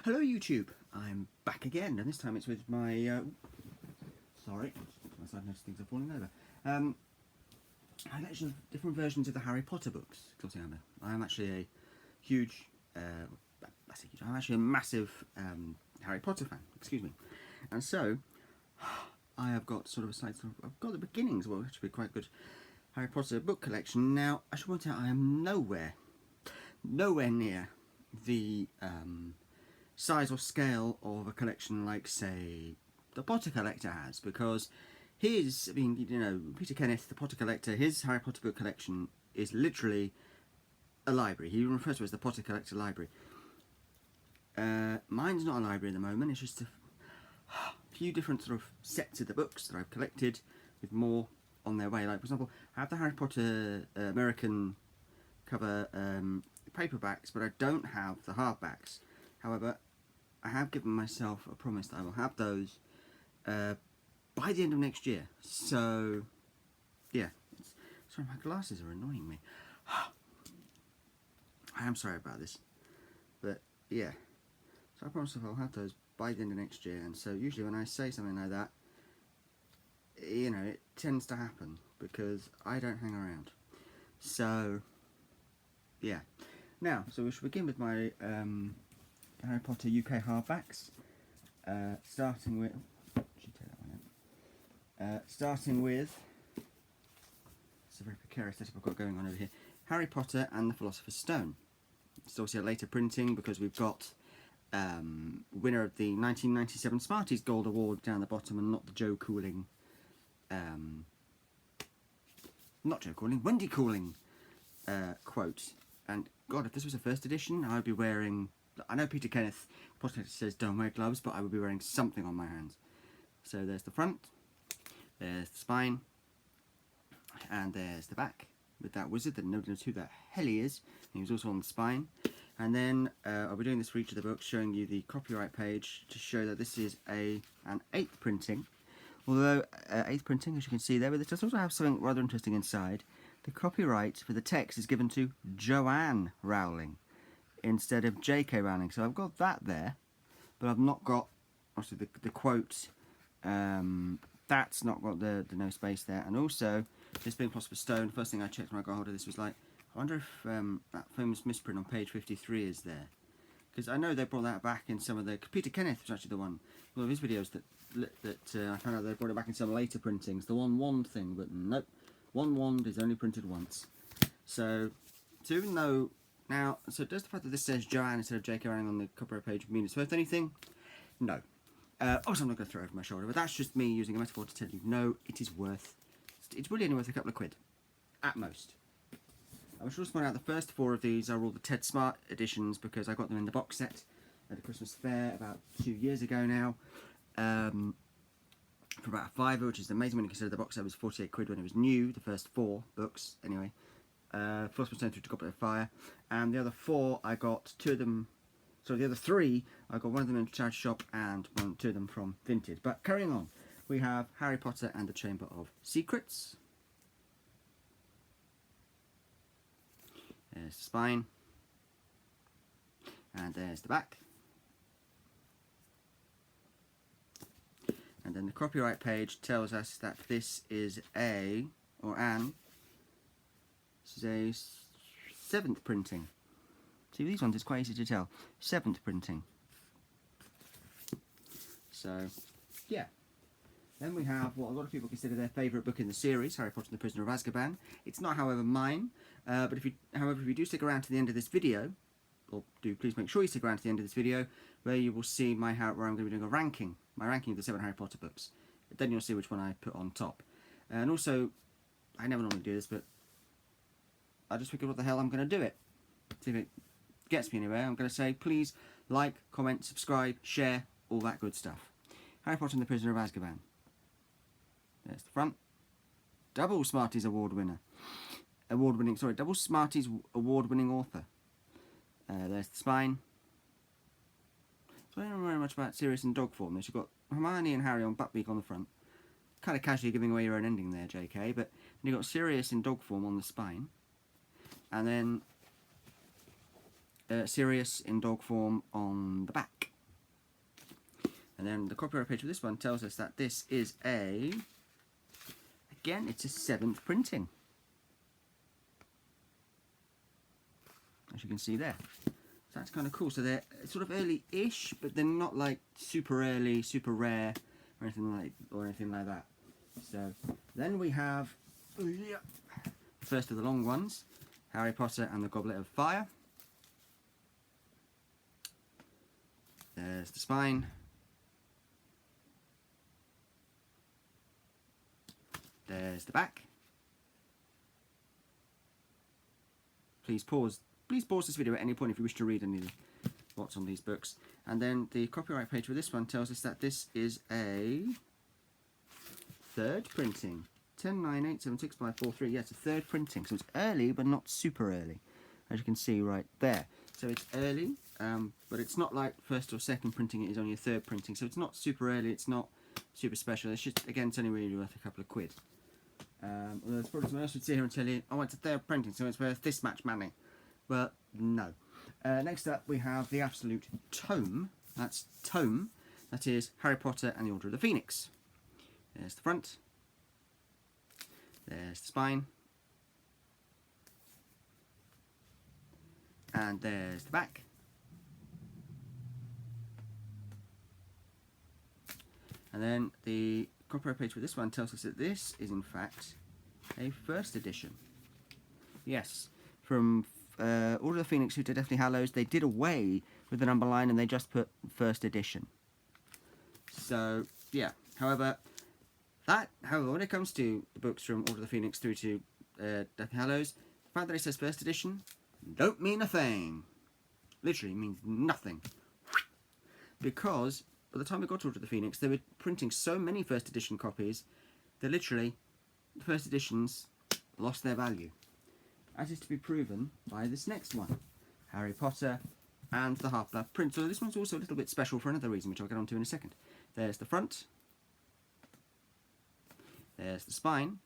Hello YouTube, I'm back again, and this time it's with my, sorry, I noticed things are falling over, a collection of different versions of the Harry Potter books. I'm actually a huge, I'm actually a massive Harry Potter fan, excuse me, and so I have got sort of I've got the beginnings, well, which would be quite good Harry Potter book collection. Now, I should point out I am nowhere near the size or scale of a collection like, say, the Potter Collector has, because his, Peter Kenneth, the Potter Collector, his Harry Potter book collection is literally a library. He refers to it as the Potter Collector Library. Mine's not a library at the moment, it's just a few different sort of sets of the books that I've collected with more on their way. Like, for example, I have the Harry Potter American cover paperbacks, but I don't have the hardbacks. However, I have given myself a promise that I will have those by the end of next year. So, yeah. Sorry, my glasses are annoying me. I am sorry about this. But, yeah. So I promise I'll have those by the end of next year. And so usually when I say something like that, it tends to happen because I don't hang around. So, yeah. Now, so we should begin with my Harry Potter UK hardbacks, starting with, it's a very precarious setup I've got going on over here, Harry Potter and the Philosopher's Stone. It's obviously a later printing because we've got winner of the 1997 Smarties Gold Award down the bottom, and not the Joe Cooling, Wendy Cooling quote. And God, if this was a first edition, I would be wearing, I know Peter Kenneth, Potter says don't wear gloves, but I would be wearing something on my hands. So there's the front, there's the spine, and there's the back, with that wizard that nobody knows who the hell he is. He was also on the spine. And then I'll be doing this for each of the books, showing you the copyright page to show that this is an 8th printing. Although 8th printing, as you can see there, but it does also have something rather interesting inside. The copyright for the text is given to Joanne Rowling instead of J.K. Rowling. So I've got that there, but I've not got, obviously, the quote. That's not got the no space there. And also, this being Philosopher's Stone, first thing I checked when I got hold of this was like, I wonder if that famous misprint on page 53 is there. Because I know they brought that back in some of the... Peter Kenneth was actually one of his videos that I found out they brought it back in some later printings. The one wand thing, but nope. One wand is only printed once. So even though... Now, so does the fact that this says Joanne instead of J.K. Rowling on the copyright page mean it's worth anything? No. Also, I'm not going to throw it over my shoulder, but that's just me using a metaphor to tell you, no, it is worth... It's really only worth a couple of quid. At most. I should also point out the first 4 of these are all the Ted Smart editions because I got them in the box set at a Christmas fair about 2 years ago now. For about a £5, which is amazing when you consider the box set was 48 quid when it was new, the first 4 books, anyway. Philosopher's Stone through to Goblet of Fire. And the other 4, I got 2 of them, sorry, the other 3, I got one of them in a charity shop and 2 of them from Vinted. But carrying on, we have Harry Potter and the Chamber of Secrets. There's the spine, and there's the back, and then the copyright page tells us that this is this is a 7th printing. See, these ones, it's quite easy to tell. 7th printing. So, yeah. Then we have what a lot of people consider their favourite book in the series, Harry Potter and the Prisoner of Azkaban. It's not, however, mine. But if you do stick around to the end of this video, or do please make sure you stick around to the end of this video, where you will see where I'm going to be doing my ranking of the 7 Harry Potter books. Then you'll see which one I put on top. And also, I never normally do this, but I just figured what the hell I'm going to do it. See if it gets me anywhere. I'm going to say, please like, comment, subscribe, share, all that good stuff. Harry Potter and the Prisoner of Azkaban. There's the front. Double Smarties Award winner. Double Smarties award-winning author. There's the spine. So I don't know very much about Sirius in dog form. You've got Hermione and Harry on Buckbeak on the front. Kind of casually giving away your own ending there, JK. But then you've got Sirius in dog form on the spine. And then Sirius in dog form on the back. And then the copyright page for this one tells us that this is a, again, it's a 7th printing. As you can see there. So that's kind of cool. So they're sort of early-ish, but they're not like super early, super rare, or anything like that. So then we have first of the long ones, Harry Potter and the Goblet of Fire. There's the spine. There's the back. Please pause this video at any point if you wish to read any of what's on these books. And then the copyright page for this one tells us that this is a 3rd printing. 109876 Yeah, it's a 3rd printing. So it's early, but not super early, as you can see right there. So it's early, but it's not like 1st or 2nd printing. It is only a 3rd printing. So it's not super early. It's not super special. It's just, again, it's only really worth a couple of quid. Although there's probably someone else would sit here and tell you, oh, it's a 3rd printing, so it's worth this much money. Well, no. Next up, we have the absolute tome. That's tome. That is Harry Potter and the Order of the Phoenix. There's the front. There's the spine. And there's the back. And then the copyright page for this one tells us that this is in fact a 1st edition. Yes, from Order of the Phoenix, who did Deathly Hallows, they did away with the number line and they just put 1st edition. So yeah, however, when it comes to the books from Order of the Phoenix through to Deathly Hallows, the fact that it says 1st edition don't mean a thing. Literally means nothing. Because by the time we got to Order of the Phoenix, they were printing so many 1st edition copies that literally the 1st editions lost their value. As is to be proven by this next one, Harry Potter and the Half-Blood Prince. So this one's also a little bit special for another reason, which I'll get onto in a second. There's the front. There's the spine.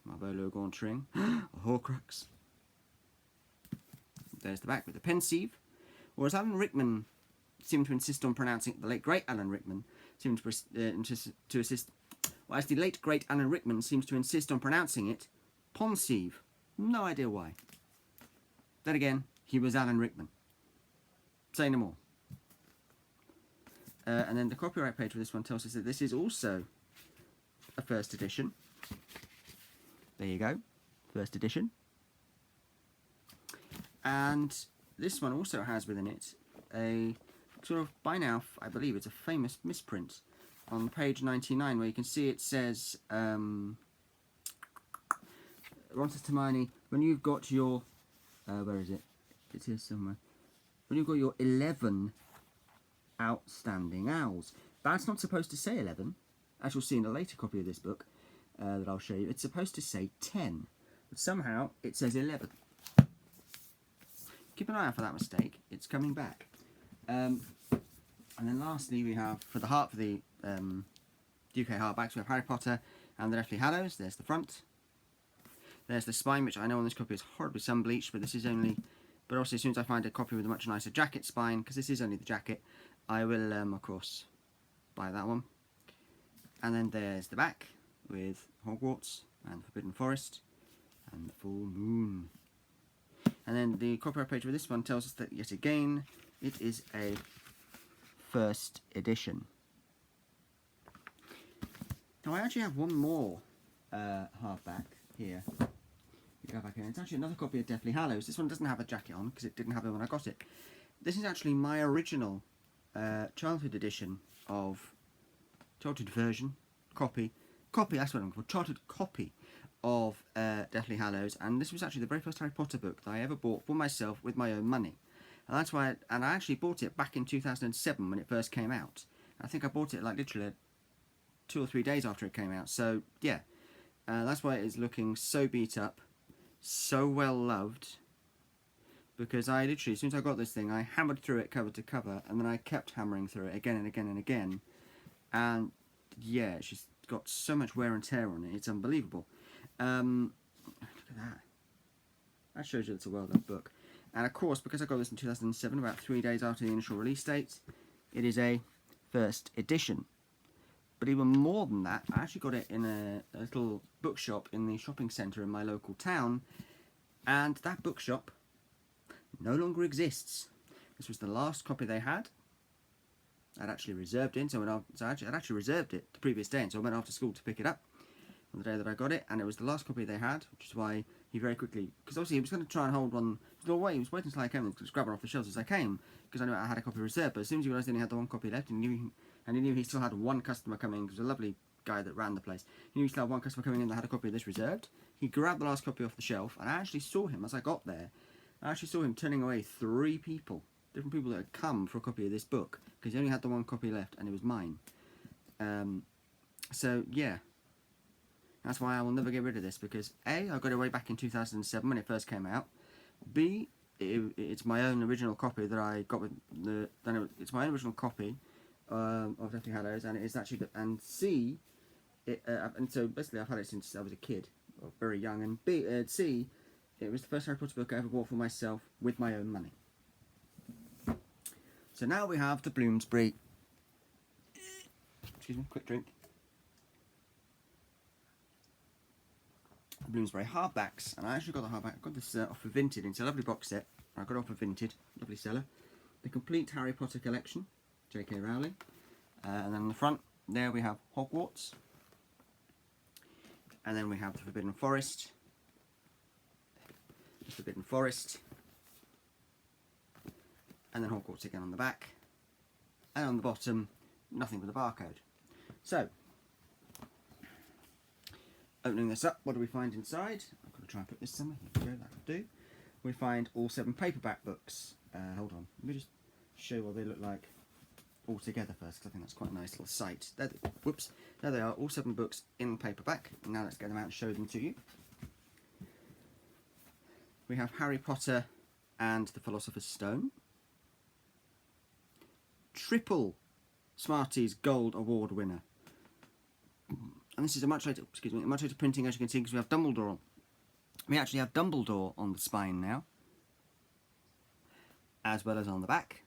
Marvolo Gaunt ring. A Horcrux. There's the back with the pensieve. Or as Alan Rickman seemed to insist on pronouncing it, the late great Alan Rickman seemed to insist. Well, as the late great Alan Rickman seems to insist on pronouncing it, Pensieve. No idea why. Then again, he was Alan Rickman. Say no more. And then the copyright page for this one tells us that this is also a 1st edition. There you go, 1st edition. And this one also has within it a sort of, by now, I believe it's a famous misprint on page 99, where you can see it says, Ron says to Hermione, when you've got your, where is it? It's here somewhere. When you've got your 11 outstanding owls. That's not supposed to say 11, as you'll see in a later copy of this book that I'll show you. It's supposed to say 10, but somehow it says 11. Keep an eye out for that mistake. It's coming back. And then lastly, we have for the UK hardbacks, we have Harry Potter and the Deathly Hallows. There's the front. There's the spine, which I know on this copy is horribly sun-bleached, but this is only. But also, as soon as I find a copy with a much nicer jacket spine, because this is only the jacket, I will, of course, buy that one. And then there's the back with Hogwarts and Forbidden Forest and the full moon. And then the copyright page for this one tells us that, yet again, it is a 1st edition. Now, I actually have one more hardback here. Go back in. It's actually another copy of Deathly Hallows. This one doesn't have a jacket on because it didn't have it when I got it. This is actually my original childhood edition of childhood version copy. That's what I'm called. Childhood copy of Deathly Hallows, and this was actually the very first Harry Potter book that I ever bought for myself with my own money. And that's why. I actually bought it back in 2007 when it first came out. I think I bought it like literally 2 or 3 days after it came out. So yeah, that's why it is looking so beat up. So well loved, because I literally, as soon as I got this thing, I hammered through it cover to cover, and then I kept hammering through it again and again and again, and yeah, it's just got so much wear and tear on it, it's unbelievable. Look at that. That shows you it's a well loved book. And of course, because I got this in 2007, about 3 days after the initial release date, it is a first edition. But even more than that, I actually got it in a little bookshop in the shopping centre in my local town, and that bookshop no longer exists. This was the last copy they had. I'd actually reserved it, I'd actually reserved it the previous day, and so I went after school to pick it up on the day that I got it, and it was the last copy they had, which is why he very quickly, because obviously he was going to try and hold one, he was waiting until I came and just grab it off the shelves as I came, because I knew I had a copy reserved, but as soon as he realised he only had the one copy left, and he knew he still had one customer coming, because it was a lovely guy that ran the place, he knew he still had one customer coming in that had a copy of this reserved. He grabbed the last copy off the shelf, and I actually saw him, as I got there, I actually saw him turning away 3 people, different people that had come for a copy of this book, because he only had the one copy left, and it was mine. So, yeah. That's why I will never get rid of this, because A, I got it way back in 2007 when it first came out. B, it's my own original copy that I got with it's my own original copy of Deathly Hallows, and it is actually and C, and so basically I've had it since I was a kid, or very young, and B, C, it was the first Harry Potter book I ever bought for myself with my own money. So now we have the Bloomsbury, excuse me, quick drink. Bloomsbury hardbacks, and I actually got the hardback. I got this off of Vinted. It's a lovely box set. I got it off of Vinted, lovely seller. The complete Harry Potter collection, J.K. Rowling, and then on the front there we have Hogwarts, and then we have the Forbidden Forest, and then Hogwarts again on the back, and on the bottom nothing but a barcode. So, opening this up, what do we find inside? I'm going to try and put this somewhere. Here we go, that'll do. We find all 7 paperback books. Hold on, let me just show what they look like all together first, because I think that's quite a nice little sight. Whoops, there they are, all 7 books in paperback. Now let's get them out and show them to you. We have Harry Potter and the Philosopher's Stone. Triple Smarties Gold Award winner. And this is a much later printing, as you can see, because we have Dumbledore on. We actually have Dumbledore on the spine now, as well as on the back.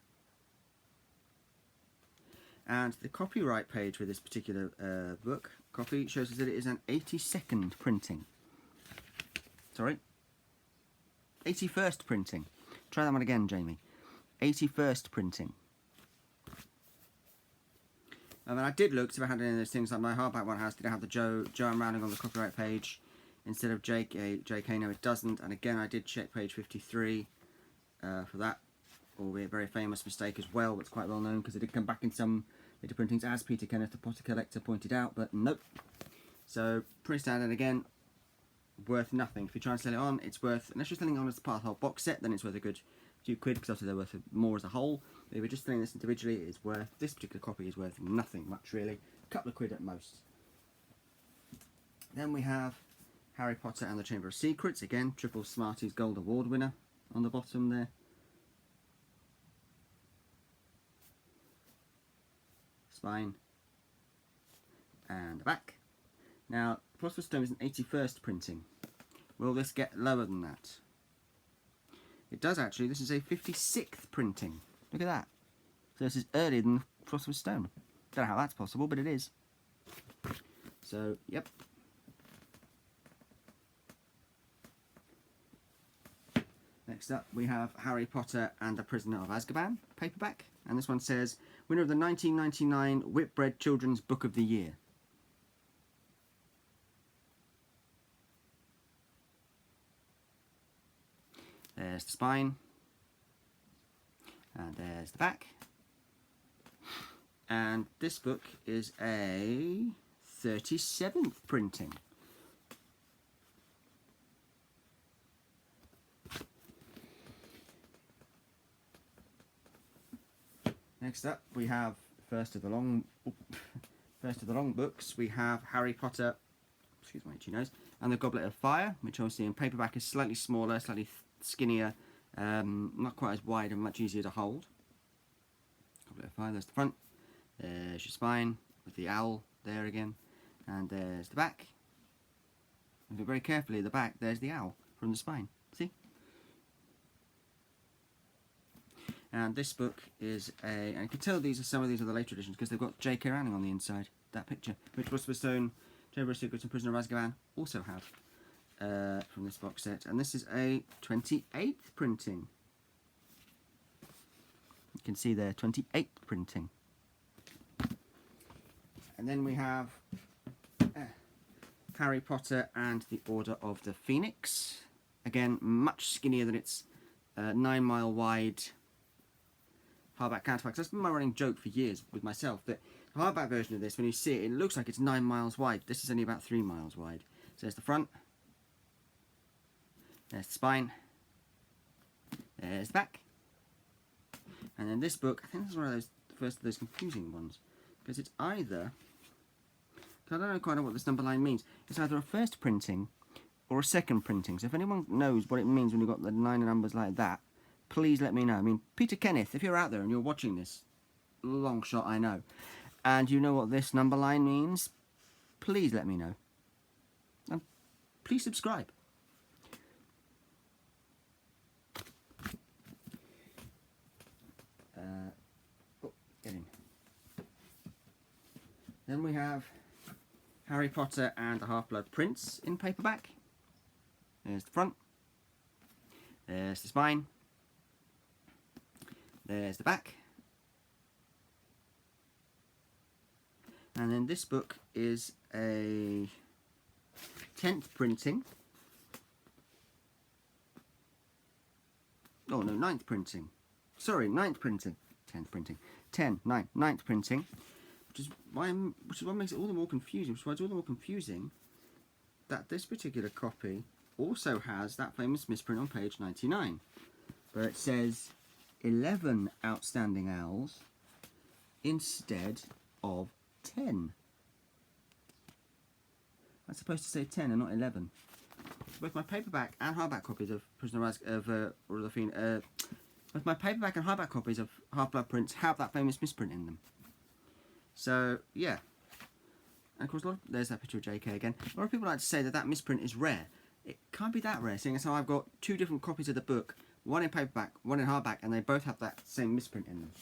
And the copyright page for this particular book copy shows us that it is an 82nd printing. Sorry, 81st printing. Try that one again, Jamie. 81st printing. And I did look to see if I had any of those things like my hardback one has. Did I have the Joanne Rowling on the copyright page instead of JK? No, it doesn't. And again, I did check page 53 for that, albeit a very famous mistake as well. That's quite well known because it did come back in some later printings, as Peter Kenneth, the Potter Collector, pointed out. But nope. So pretty standard again. Worth nothing. If you try and sell it on, it's worth, unless you're selling it on as part of the whole box set, then it's worth a good few quid, because obviously they're worth more as a whole. But if you're just selling this individually, it is worth, this particular copy is worth nothing much really, a couple of quid at most. Then we have Harry Potter and the Chamber of Secrets, again, Triple Smarties Gold Award winner on the bottom there. Spine and the back. Now, Philosopher's Stone is an 81st printing. Will this get lower than that? It does actually. This is a 56th printing. Look at that. So this is earlier than Philosopher's Stone. Don't know how that's possible, but it is. So, yep. Next up, we have Harry Potter and the Prisoner of Azkaban paperback. And this one says, winner of the 1999 Whitbread Children's Book of the Year. There's the spine, and there's the back, and this book is a 37th printing. Next up, we have first of the long books. We have Harry Potter, excuse my itchy nose, and the Goblet of Fire, which obviously in paperback is slightly smaller, slightly skinnier, not quite as wide and much easier to hold. Goblet of Fire, there's the front, there's your spine with the owl there again, and there's the back. Look very carefully at the back, there's the owl from the spine, see? And this book is and you can tell some of these are the later editions because they've got J.K. Rowling on the inside, that picture, which Philosopher's Stone, Chamber of Secrets and Prisoner of Azkaban also have from this box set. And this is a 28th printing. You can see there, 28th printing. And then we have Harry Potter and the Order of the Phoenix. Again, much skinnier than its 9 mile wide hardback counterpart. That's been my running joke for years with myself, that the hardback version of this, when you see it, it looks like it's 9 miles wide. This is only about 3 miles wide. So there's the front, there's the spine, there's the back. And then this book, I think this is one of those first of those confusing ones, because it's either, I don't know quite know what this number line means. It's either a first printing or a second printing. So if anyone knows what it means when you've got the 9 numbers like that, please let me know. I mean, Peter Kenneth, if you're out there and you're watching this, long shot I know, and you know what this number line means, please let me know. And please subscribe. Get in. Then we have Harry Potter and the Half-Blood Prince in paperback. There's the front. There's the spine. There's the back. And then this book is a 10th printing. Oh no, 9th printing. Sorry, 9th printing. 10th printing. 9th printing. Which is what makes it all the more confusing. Which is why it's all the more confusing that this particular copy also has that famous misprint on page 99, where it says 11 outstanding owls instead of 10. That's supposed to say 10 and not 11. Both my paperback and hardback copies of Prisoner of Order of the Phoenix, both my paperback and hardback copies of Half-Blood Prince have that famous misprint in them. So yeah, and of course there's that picture of JK again. A lot of people like to say that that misprint is rare. It can't be that rare, seeing as how I've got 2 different copies of the book, one in paperback, one in hardback, and they both have that same misprint in them.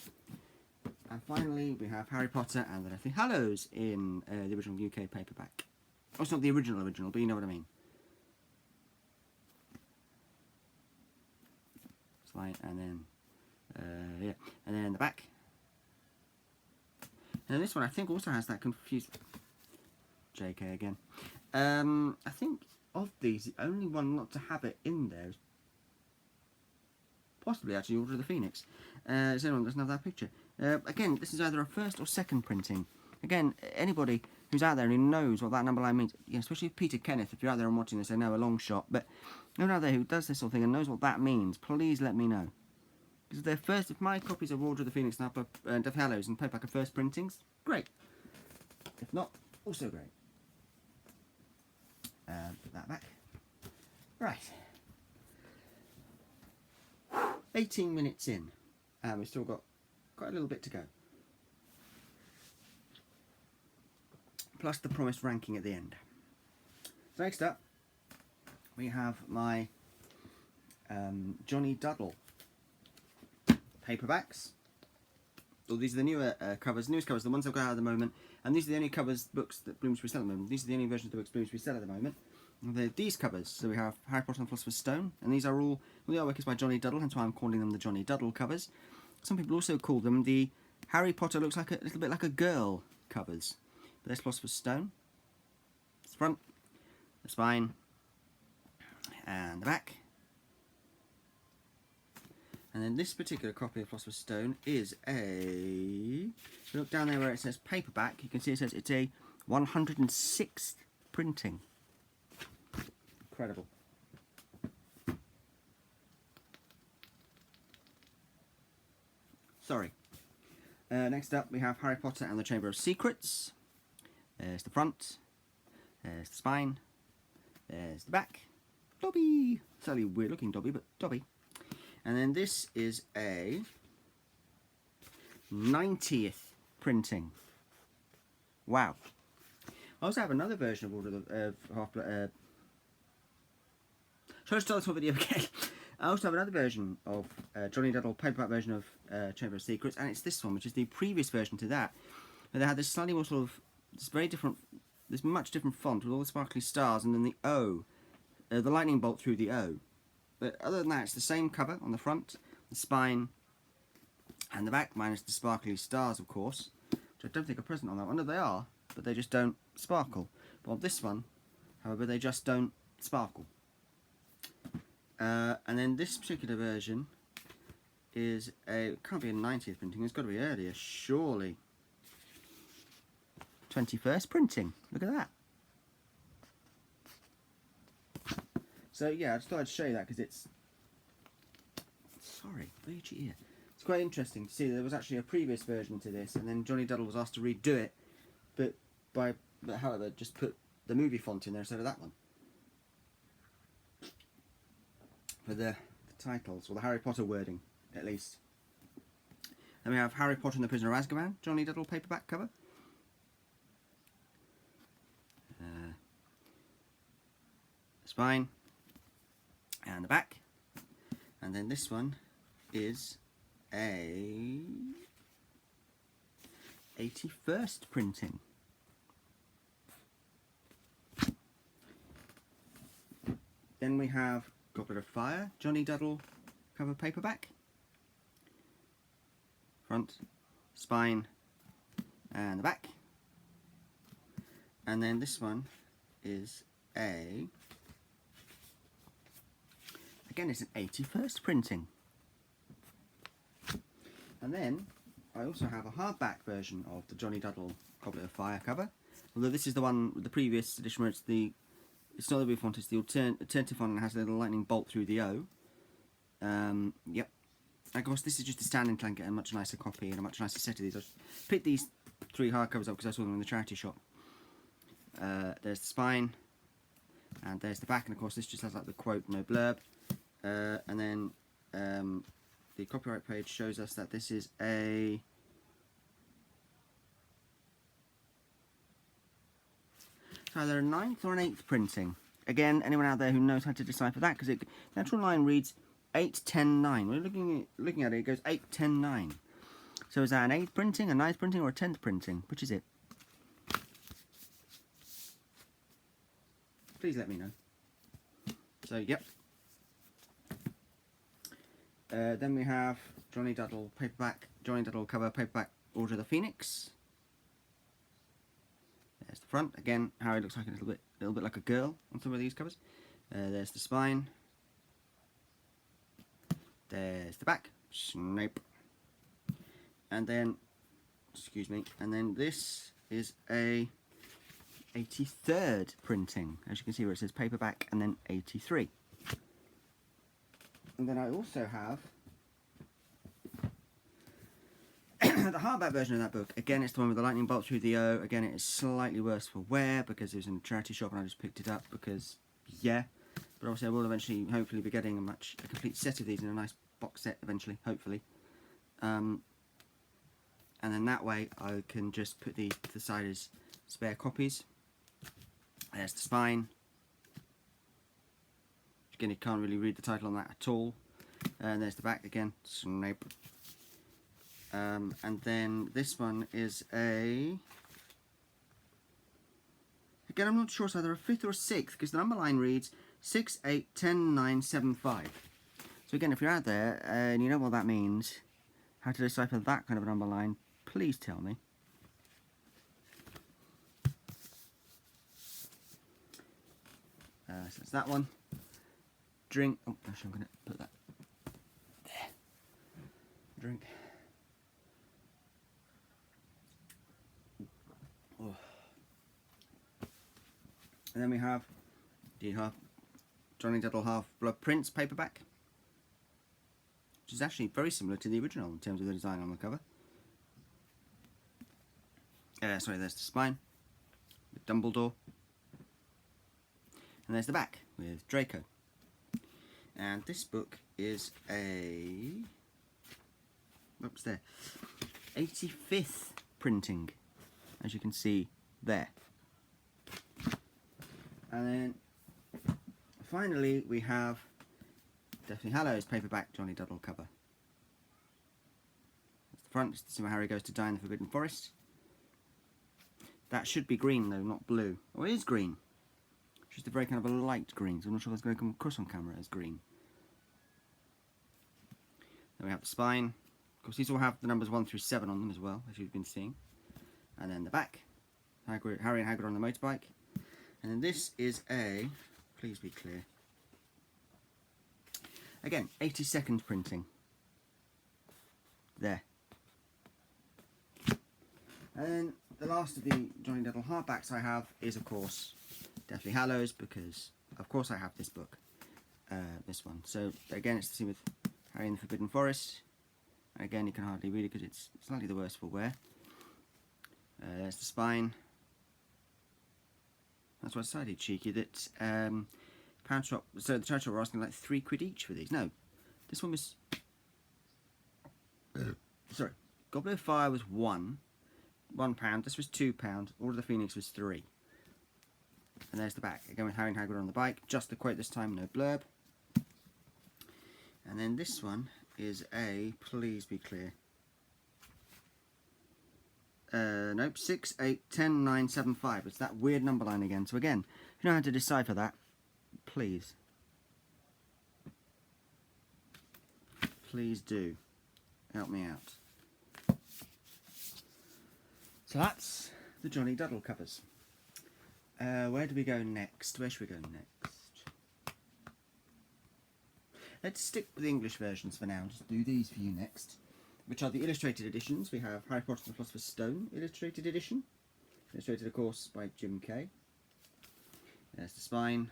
And finally, we have Harry Potter and the Deathly Hallows in the original UK paperback. Oh, it's not the original, but you know what I mean. Slide, and then, yeah, and then the back. And then this one, I think, also has that confused... JK again. I think of these, the only one not to have it in there is possibly actually Order of the Phoenix. So anyone doesn't have that picture. Again, this is either a first or second printing. Again, anybody who's out there who knows what that number line means, you know, especially Peter Kenneth, if you're out there and watching this, I know a long shot, but anyone out there who does this sort of thing and knows what that means, please let me know. Because they're first, if my copies of Order of the Phoenix and Deathly Hallows and paperback are first printings, great. If not, also great. Put that back. Right. 18 minutes in. We've still got quite a little bit to go. Plus the promised ranking at the end. So next up, we have my Johnny Duddle paperbacks. Well, these are the newer newest covers, the ones I've got out at the moment. And these are the only books that Bloomsbury sell at the moment. These are the only versions of the books Bloomsbury sell at the moment. And they're these covers. So we have Harry Potter and the Philosopher's Stone. And these are all, well, the artwork is by Johnny Duddle, hence why I'm calling them the Johnny Duddle covers. Some people also call them the Harry Potter looks like a little bit like a girl covers. But there's Philosopher's Stone. It's the front, the spine, and the back. And then this particular copy of Philosopher's Stone is a... If you look down there where it says paperback, you can see it says it's a 106th printing. Incredible. Sorry. Next up we have Harry Potter and the Chamber of Secrets. There's the front. There's the spine. There's the back. Dobby! Slightly weird looking Dobby, but Dobby. And then this is a 90th printing. Wow. I also have another version of Order of Half-Blood. Shall I start this whole video again? I also have another version of Johnny Duddle paperback version of Chamber of Secrets, and it's this one, which is the previous version to that. Where they had this slightly more sort of, this much different font with all the sparkly stars, and then the O, the lightning bolt through the O. But other than that, it's the same cover on the front, the spine, and the back, minus the sparkly stars, of course, which I don't think are present on that one. No, they are, but they just don't sparkle. But on this one, however, they just don't sparkle. And then this particular version is it can't be a 90th printing, it's got to be earlier, surely. 21st printing, look at that. So yeah, I just thought I'd show you that because it's, sorry, very itchy ear. It's quite interesting to see that there was actually a previous version to this, and then Johnny Duddle was asked to redo it, but however, just put the movie font in there instead of that one. For the titles, or the Harry Potter wording, at least. Then we have Harry Potter and the Prisoner of Azkaban, Johnny Duddle paperback cover. Spine. And the back. And then this one is a 81st printing. Then we have Goblet of Fire, Johnny Duddle cover paperback. Front, spine, and the back. And then this one is again, it's an 81st printing. And then I also have a hardback version of the Johnny Duddle Goblet of Fire cover. Although this is the one with the previous edition where it's not the blue font, it's the alternative font, and it has a little lightning bolt through the O. Yep. Of course, this is just a standing plan, get a much nicer copy and a much nicer set of these. I picked these 3 hardcovers up because I saw them in the charity shop. There's the spine, and there's the back, and of course this just has like the quote, no blurb. And then the copyright page shows us that this is a either a 9th or an 8th printing. Again, anyone out there who knows how to decipher that, because the actual line reads 810-9. We're looking at it, it goes 810-9. So is that an 8th printing, a 9th printing, or a 10th printing? Which is it? Please let me know. So, yep. Then we have Johnny Duddle paperback, Johnny Duddle cover paperback, Order of the Phoenix. There's the front. Again, Harry looks like a little bit like a girl on some of these covers. There's the spine. There's the back. Snape. And then, excuse me, and then this is a 83rd printing, as you can see where it says paperback and then 83. And then I also have the hardback version of that book. Again, it's the one with the lightning bolt through the O. Again, it is slightly worse for wear because it was in a charity shop and I just picked it up because, yeah. But obviously I will eventually, hopefully, be getting a complete set of these in a nice box set eventually, hopefully. And then that way I can just put these to the side as spare copies. There's the spine. Again, you can't really read the title on that at all. And there's the back again. Snape. And then this one is a... Again, I'm not sure it's either a 5th or a 6th because the number line reads 6, 8, 10, 9, 7, 5. So again, if you're out there and you know what that means, how to decipher that kind of a number line, please tell me. So it's that one. Drink. Oh, actually, I'm going to put that there. Drink. Oh. And then we have the Johnny Duddle Half-Blood Prince paperback, which is actually very similar to the original in terms of the design on the cover. Sorry, there's the spine with Dumbledore. And there's the back with Draco. And this book is a... Oops, there. 85th printing, as you can see there. And then finally we have Deathly Hallows paperback Johnny Duddle cover. That's the front. This is where Harry goes to die in the Forbidden Forest. That should be green though, not blue. Oh, it is green. It's just a very kind of a light green, so I'm not sure that's going to come across on camera as green. Then we have the spine. Of course, these all have the numbers 1 through 7 on them as well, as you've been seeing. And then the back. Harry and Hagrid on the motorbike. And then this is a... Please be clear. Again, 82nd printing. There. And then the last of the Johnny Duddle hardbacks I have is, of course, Deathly Hallows, because, of course, I have this book. This one. So, again, it's the same with Harry in the Forbidden Forest. And again, you can hardly read it because it's slightly the worse for wear. There's the spine. That's why it's slightly cheeky that Pound Shop, so the charity shop were asking like £3 each for these. No, this one was, sorry, Goblet of Fire was £1, this was £2, Order of the Phoenix was £3. And there's the back, again with Harry and Hagrid on the bike, just the quote this time, no blurb. And then this one is a, please be clear, nope, 6, 8, 10, 9, 7, 5. It's that weird number line again. So again, if you know how to decipher that, please do help me out. So that's the Johnny Duddle covers. Where do we go next? Where should we go next? Let's stick with the English versions for now. Just do these for you next, which are the illustrated editions. We have Harry Potter and the Philosopher's Stone illustrated edition, illustrated of course by Jim Kay. There's the spine,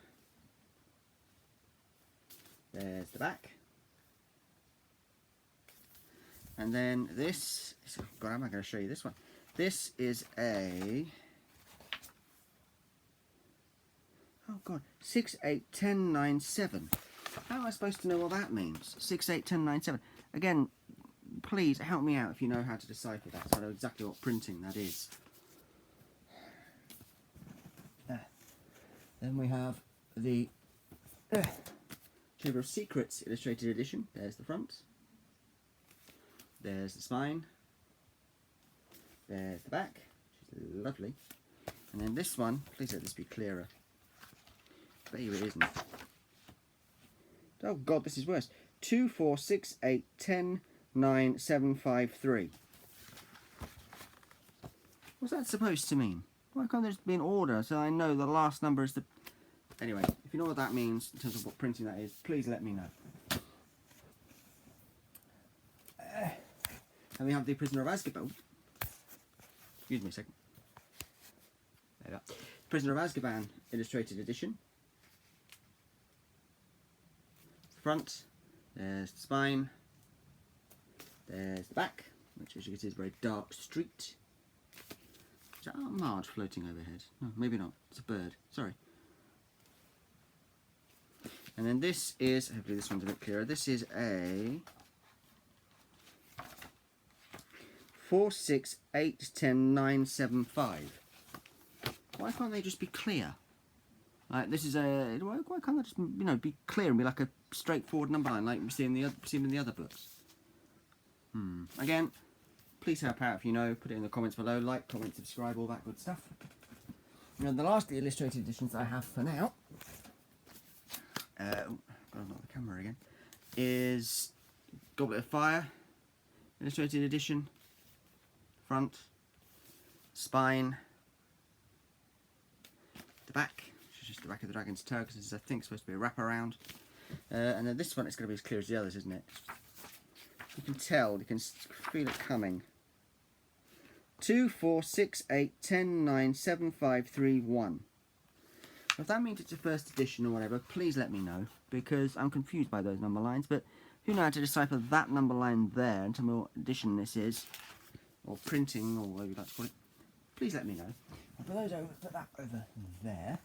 there's the back, and then this, God, how am I going to show you this one? This is a, oh God, 6, 8, 10, 9, 7. How am I supposed to know what that means? 6, 8, 10, 9, 7. Again, please help me out if you know how to decipher that, so I know exactly what printing that is. Then we have the Chamber of Secrets illustrated edition. There's the front. There's the spine. There's the back, which is lovely. And then this one, please let this be clearer. I bet you it isn't. Oh God, this is worse. 2, 4, 6, 8, 10, 9, 7, 5, 3. What's that supposed to mean? Why can't there just be an order so I know the last number is the... Anyway, if you know what that means in terms of what printing that is, please let me know. And we have the Prisoner of Azkaban. Excuse me a second. There we are. Prisoner of Azkaban illustrated edition. Front, there's the spine, there's the back, which as you can see is a very dark street. Is that a Marge floating overhead? No, maybe not. It's a bird. Sorry. And then this is, hopefully this one's a bit clearer, this is a 4, 6, 8, 10, 9, 7, 5. Why can't they just be clear? Like this is a, why can't they just, you know, be clear and be like a straightforward number line like we see in the other books? Again, please help out if you know, put it in the comments below, like, comment, subscribe, all that good stuff. And the last illustrated editions I have for now, got another camera again, is Goblet of Fire illustrated edition, front, spine, the back, which is just the back of the dragon's toe because this is I think supposed to be a wraparound, and then this one it's going to be as clear as the others, isn't it? You can tell, you can feel it coming. 2, 4, 6, 8, 10, 9, 7, 5, 3, 1. If that means it's a first edition or whatever, please let me know, because I'm confused by those number lines, but if you know how to decipher that number line there and tell me what edition this is, or printing, or whatever you'd like to call it, please let me know. I'll put that over there.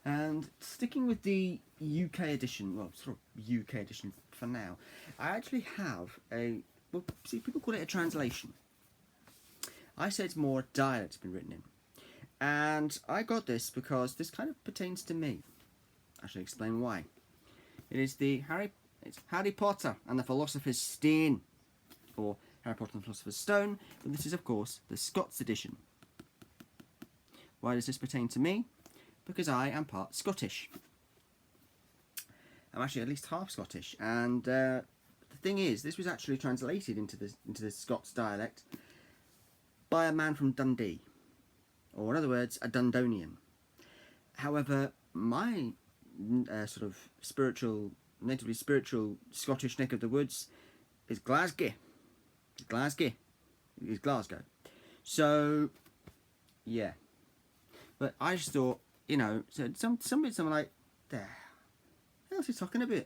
And sticking with the UK edition, well, sort of UK edition for now, I actually have a, well, see, people call it a translation. I say it's more a dialect it's been written in. And I got this because this kind of pertains to me. I shall explain why. It is the Harry It's Harry Potter and the Philosopher's Stone, or Harry Potter and the Philosopher's Stone, but this is, of course, the Scots edition. Why does this pertain to me? Because I am part Scottish. I'm actually at least half Scottish, and the thing is, this was actually translated into the Scots dialect by a man from Dundee, or in other words, a Dundonian. However, my sort of natively spiritual Scottish neck of the woods is Glasgow. Glasgow is Glasgow. So, yeah. But I just thought, you know, so some bits I'm like, there. What else is he talking about?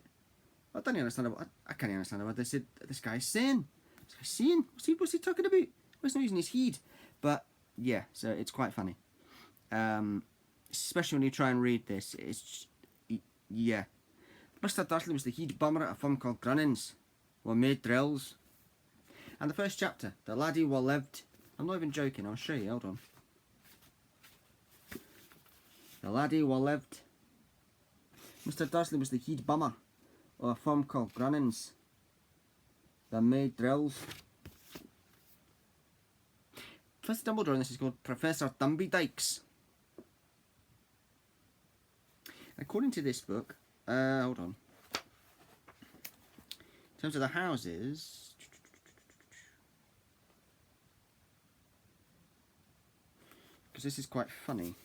I don't understand what I can't understand what they said. This guy's saying. This guy's saying. What's he talking about? He's not using his head. But yeah, so it's quite funny. Especially when you try and read this, it's just, yeah. Mr. Dursley was the head bummer at a firm called Grunnins, were made drills. And the first chapter, the laddie wha lived. I'm not even joking. I'll show you. Hold on. The laddie wha lived. Mr. Dursley was the head bummer of a firm called Grunnins, that made drills. Professor Dumbledore in this is called Professor Dumby Dykes. According to this book, hold on. In terms of the houses, because this is quite funny.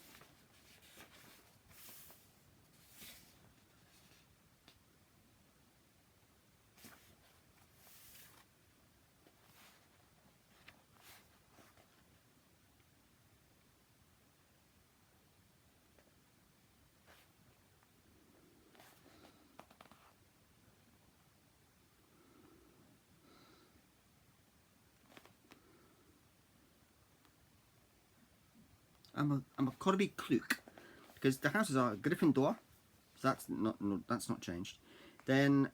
I'm a Corby Clook, because the houses are Gryffindor, so that's not changed. Then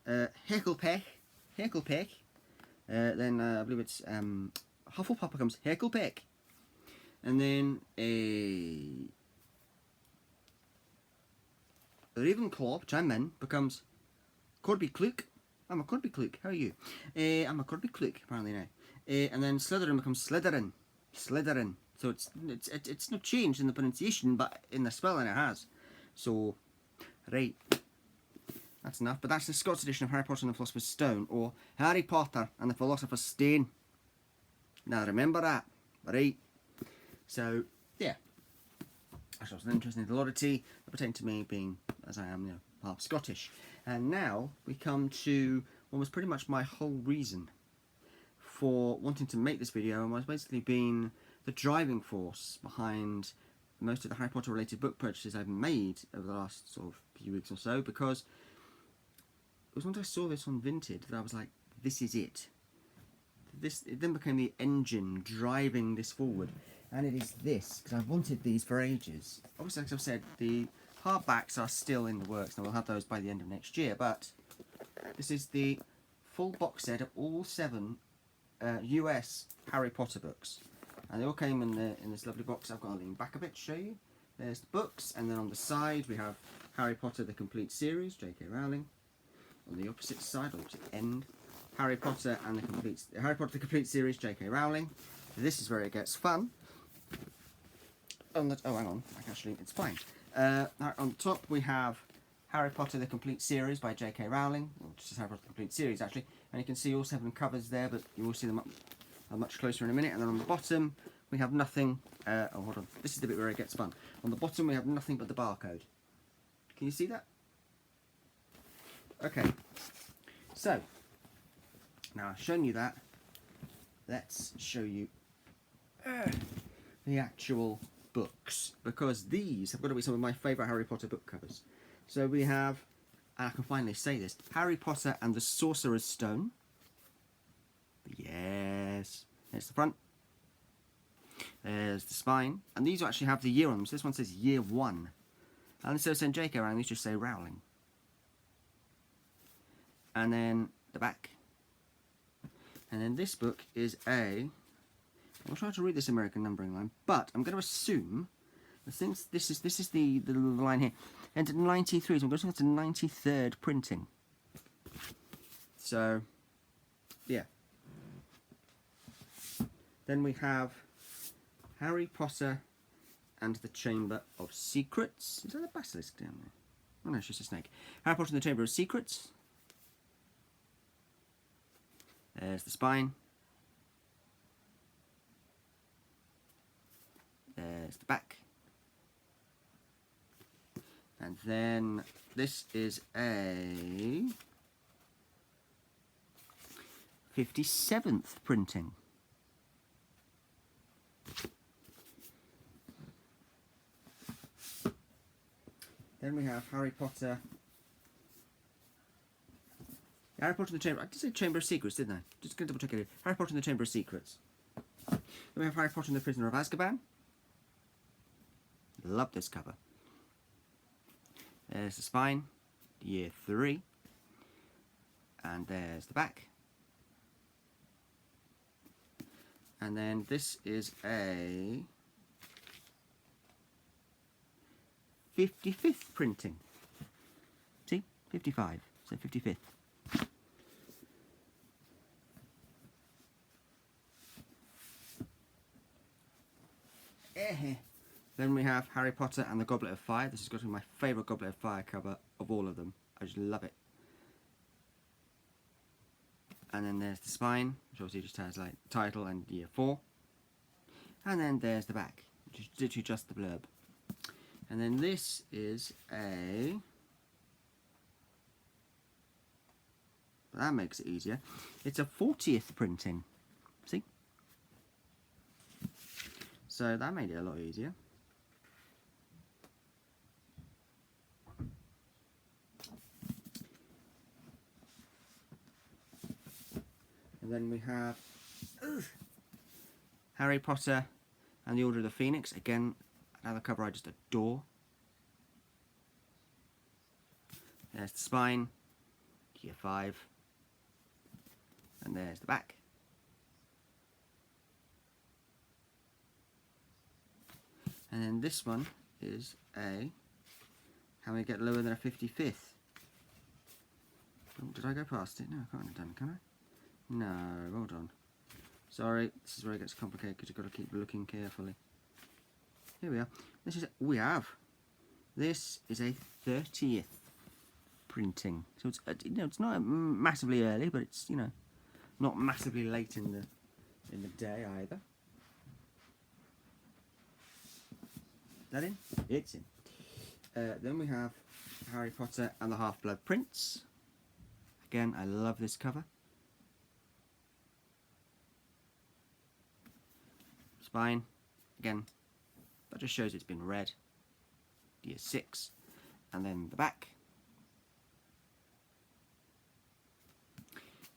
Hecklepeck, then I believe it's Hufflepuff becomes Hecklepeck, and then Ravenclaw, which I'm in, becomes Corby Clook. I'm a Corby Clook. How are you? I'm a Corby Clook apparently now. And then Slytherin becomes Slytherin. So it's not changed in the pronunciation, but in the spelling it has. So, right. That's enough. But that's the Scots edition of Harry Potter and the Philosopher's Stone, or Harry Potter and the Philosopher's Stone. Now remember that, right? So, yeah. That's also an interesting authority that pertain to me being, as I am, you know, half Scottish. And now we come to what was pretty much my whole reason for wanting to make this video, and was basically being the driving force behind most of the Harry Potter related book purchases I've made over the last sort of few weeks or so, because it was once I saw this on Vinted that I was like, this is it. It then became the engine driving this forward, and it is this, because I've wanted these for ages. Obviously, like I've said, the hardbacks are still in the works, and we'll have those by the end of next year, but this is the full box set of all 7 US Harry Potter books. And they all came in this lovely box. I've got to lean back a bit to show you. There's the books, and then on the side we have Harry Potter the Complete Series, J.K. Rowling. On the opposite side, or opposite end, Harry Potter the Complete Series, J.K. Rowling. This is where it gets fun. Oh, hang on. Actually, it's fine. On the top we have Harry Potter the Complete Series by J.K. Rowling, or just Harry Potter the Complete Series actually. And you can see all 7 covers there, but you will see them up much closer in a minute. And then on the bottom we have nothing. Oh, hold on. This is the bit where it gets fun. On the bottom we have nothing but the barcode. Can you see that? Okay. So now I've shown you that. Let's show you the actual books, because these have got to be some of my favourite Harry Potter book covers. So we have, and I can finally say this, Harry Potter and the Sorcerer's Stone. Yes. There's the front. There's the spine. And these actually have the year on them. So this one says year 1. And instead of saying J.K. Rowling, these just say Rowling. And then the back. And then this book is I'm trying to read this American numbering line, but I'm going to assume that since this is the line here, and 93, so I'm going to go to 93rd printing. So, yeah. Then we have Harry Potter and the Chamber of Secrets. Is that a basilisk down there? Oh no, it's just a snake. Harry Potter and the Chamber of Secrets. There's the spine. There's the back. And then this is a 57th printing. Then we have Harry Potter. Harry Potter and the Chamber. I did say Chamber of Secrets, didn't I? Just going to double check it. Harry Potter and the Chamber of Secrets. Then we have Harry Potter and the Prisoner of Azkaban. Love this cover. There's the spine, year 3. And there's the back. And then this is a 55th printing. See? 55. So 55th. Then we have Harry Potter and the Goblet of Fire. This has got to be my favourite Goblet of Fire cover of all of them. I just love it. And then there's the spine, which obviously just has like title and year 4. And then there's the back, which is literally just the blurb. And then this is a... That makes it easier. It's a 40th printing. See? So that made it a lot easier. And then we have Harry Potter and the Order of the Phoenix. Again, another cover I just adore. There's the spine, year 5. And there's the back. And then this one is a how we get lower than a 55th. Oh, did I go past it? No, I can't have done, can I? No, hold on. Sorry, this is where it gets complicated because you've got to keep looking carefully. Here we are. This is this is a 30th printing. So it's it's not massively early, but it's not massively late in the day either. Is that in? It's in. Then we have Harry Potter and the Half-Blood Prince. Again, I love this cover. Spine, again, that just shows it's been read. Year 6, and then the back.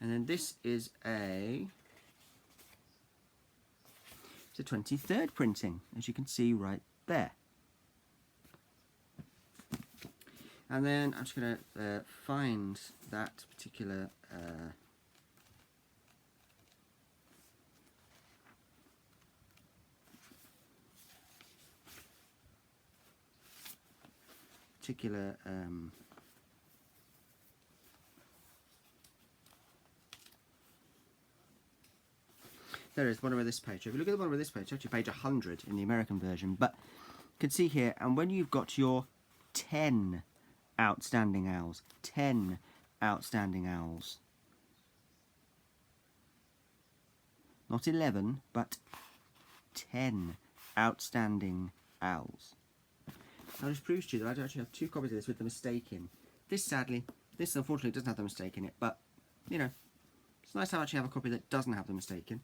And then this is it's a 23rd printing, as you can see right there. And then I'm just going to find that particular there is bottom of this page. If you look at the bottom of this page, it's actually page 100 in the American version, but you can see here, and when you've got your 10 outstanding owls, 10 outstanding owls, not 11, but 10 outstanding owls. That just proves to you that I do actually have 2 copies of this with the mistake in. This unfortunately doesn't have the mistake in it, but it's nice to actually have a copy that doesn't have the mistake in.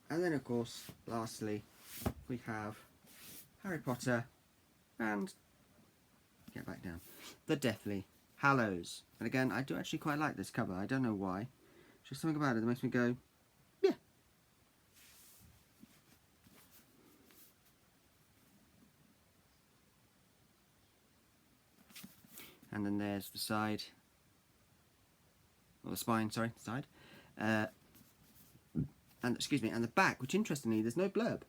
And then of course, lastly, we have Harry Potter and, get back down, the Deathly Hallows. And again, I do actually quite like this cover. I don't know why. Just something about it that makes me go, yeah. And then there's the side, or the spine, sorry, the side. And excuse me, and the back, which interestingly, there's no blurb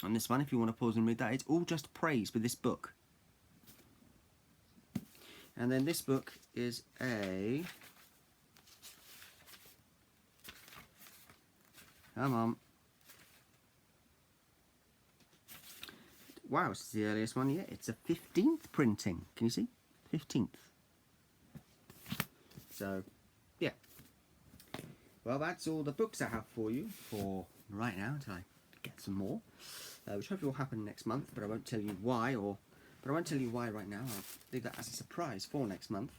on this one. If you want to pause and read that, it's all just praise for this book. And then this book is a Come on. Wow, it's the earliest one yet. It's a 15th printing. Can you see? 15th. So, yeah. Well, that's all the books I have for you for right now until I get some more, which hopefully will happen next month. But I won't tell you why, but I won't tell you why right now. I'll leave that as a surprise for next month.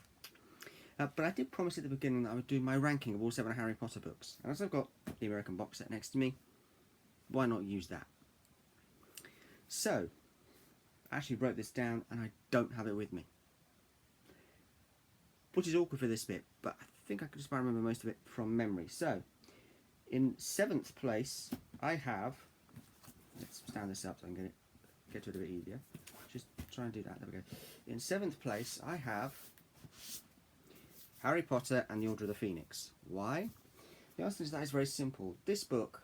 But I did promise at the beginning that I would do my ranking of all 7 Harry Potter books. And as I've got the American box set next to me, why not use that? So, I actually wrote this down and I don't have it with me. Which is awkward for this bit, but I think I can just about remember most of it from memory. So, in 7th place, I have... Let's stand this up so I can get to it a bit easier. Just try and do that. There we go. In 7th place, I have Harry Potter and the Order of the Phoenix. Why? The answer is that is very simple. This book,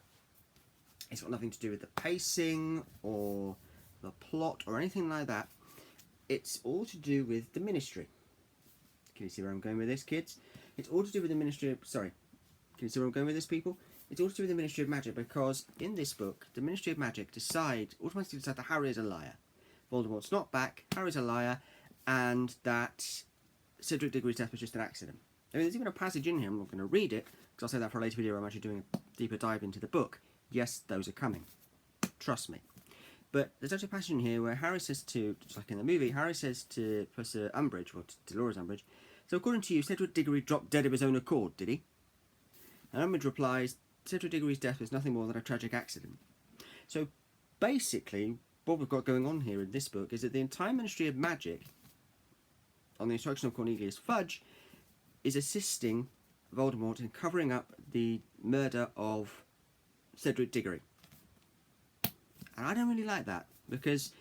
it's got nothing to do with the pacing or the plot or anything like that. It's all to do with the Ministry. Can you see where I'm going with this, kids? It's all to do with the Ministry of... Sorry. Can you see where I'm going with this, people? It's all to do with the Ministry of Magic, because in this book, the Ministry of Magic automatically decide that Harry is a liar. Voldemort's not back, Harry's a liar, and that Cedric Diggory's death was just an accident. I mean, there's even a passage in here, I'm not going to read it, because I'll say that for a later video where I'm actually doing a deeper dive into the book. Yes, those are coming. Trust me. But there's actually a passage in here where Harry says to, just like in the movie, Harry says to Professor Umbridge, or to Dolores Umbridge, so according to you, Cedric Diggory dropped dead of his own accord, did he? And Umbridge replies, Cedric Diggory's death was nothing more than a tragic accident. So basically, what we've got going on here in this book is that the entire Ministry of Magic, on the instruction of Cornelius Fudge, is assisting Voldemort in covering up the murder of Cedric Diggory. And I don't really like that, because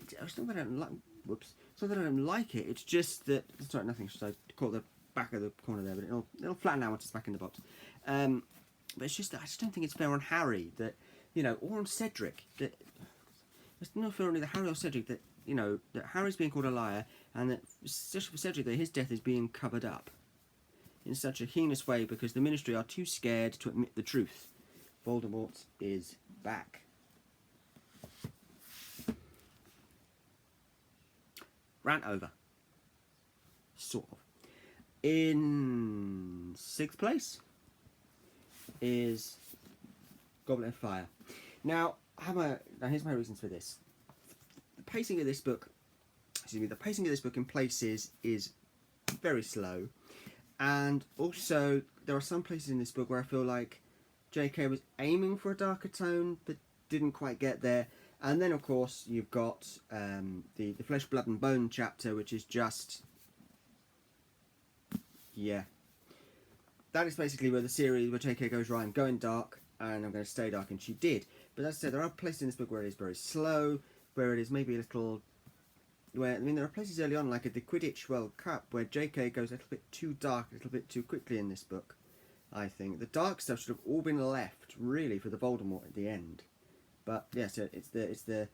it's not that I don't like... Whoops. It's not that I don't like it, it's just that... Sorry, nothing, should I caught the back of the corner there, but it'll flatten out once it's back in the box. But it's just that I just don't think it's fair on Harry that, you know, or on Cedric, that... It's not fair on either Harry or Cedric that, you know, that Harry's being called a liar, and that, especially for Cedric, that his death is being covered up in such a heinous way because the Ministry are too scared to admit the truth. Voldemort is back. Rant over. Sort of. In 6th place is Goblet of Fire. Now here's my reasons for this. The pacing of this book, in places is very slow, and also there are some places in this book where I feel like J.K. was aiming for a darker tone but didn't quite get there. And then, of course, you've got the Flesh, Blood and Bone chapter, which is just... Yeah. That is basically where the series, where J.K. goes, right, I'm going dark, and I'm going to stay dark, and she did. But as I said, there are places in this book where it is very slow, where it is maybe a little... There are places early on, like at the Quidditch World Cup, where J.K. goes a little bit too dark, a little bit too quickly in this book, I think. The dark stuff should have all been left, really, for the Voldemort at the end. But yeah, so it's the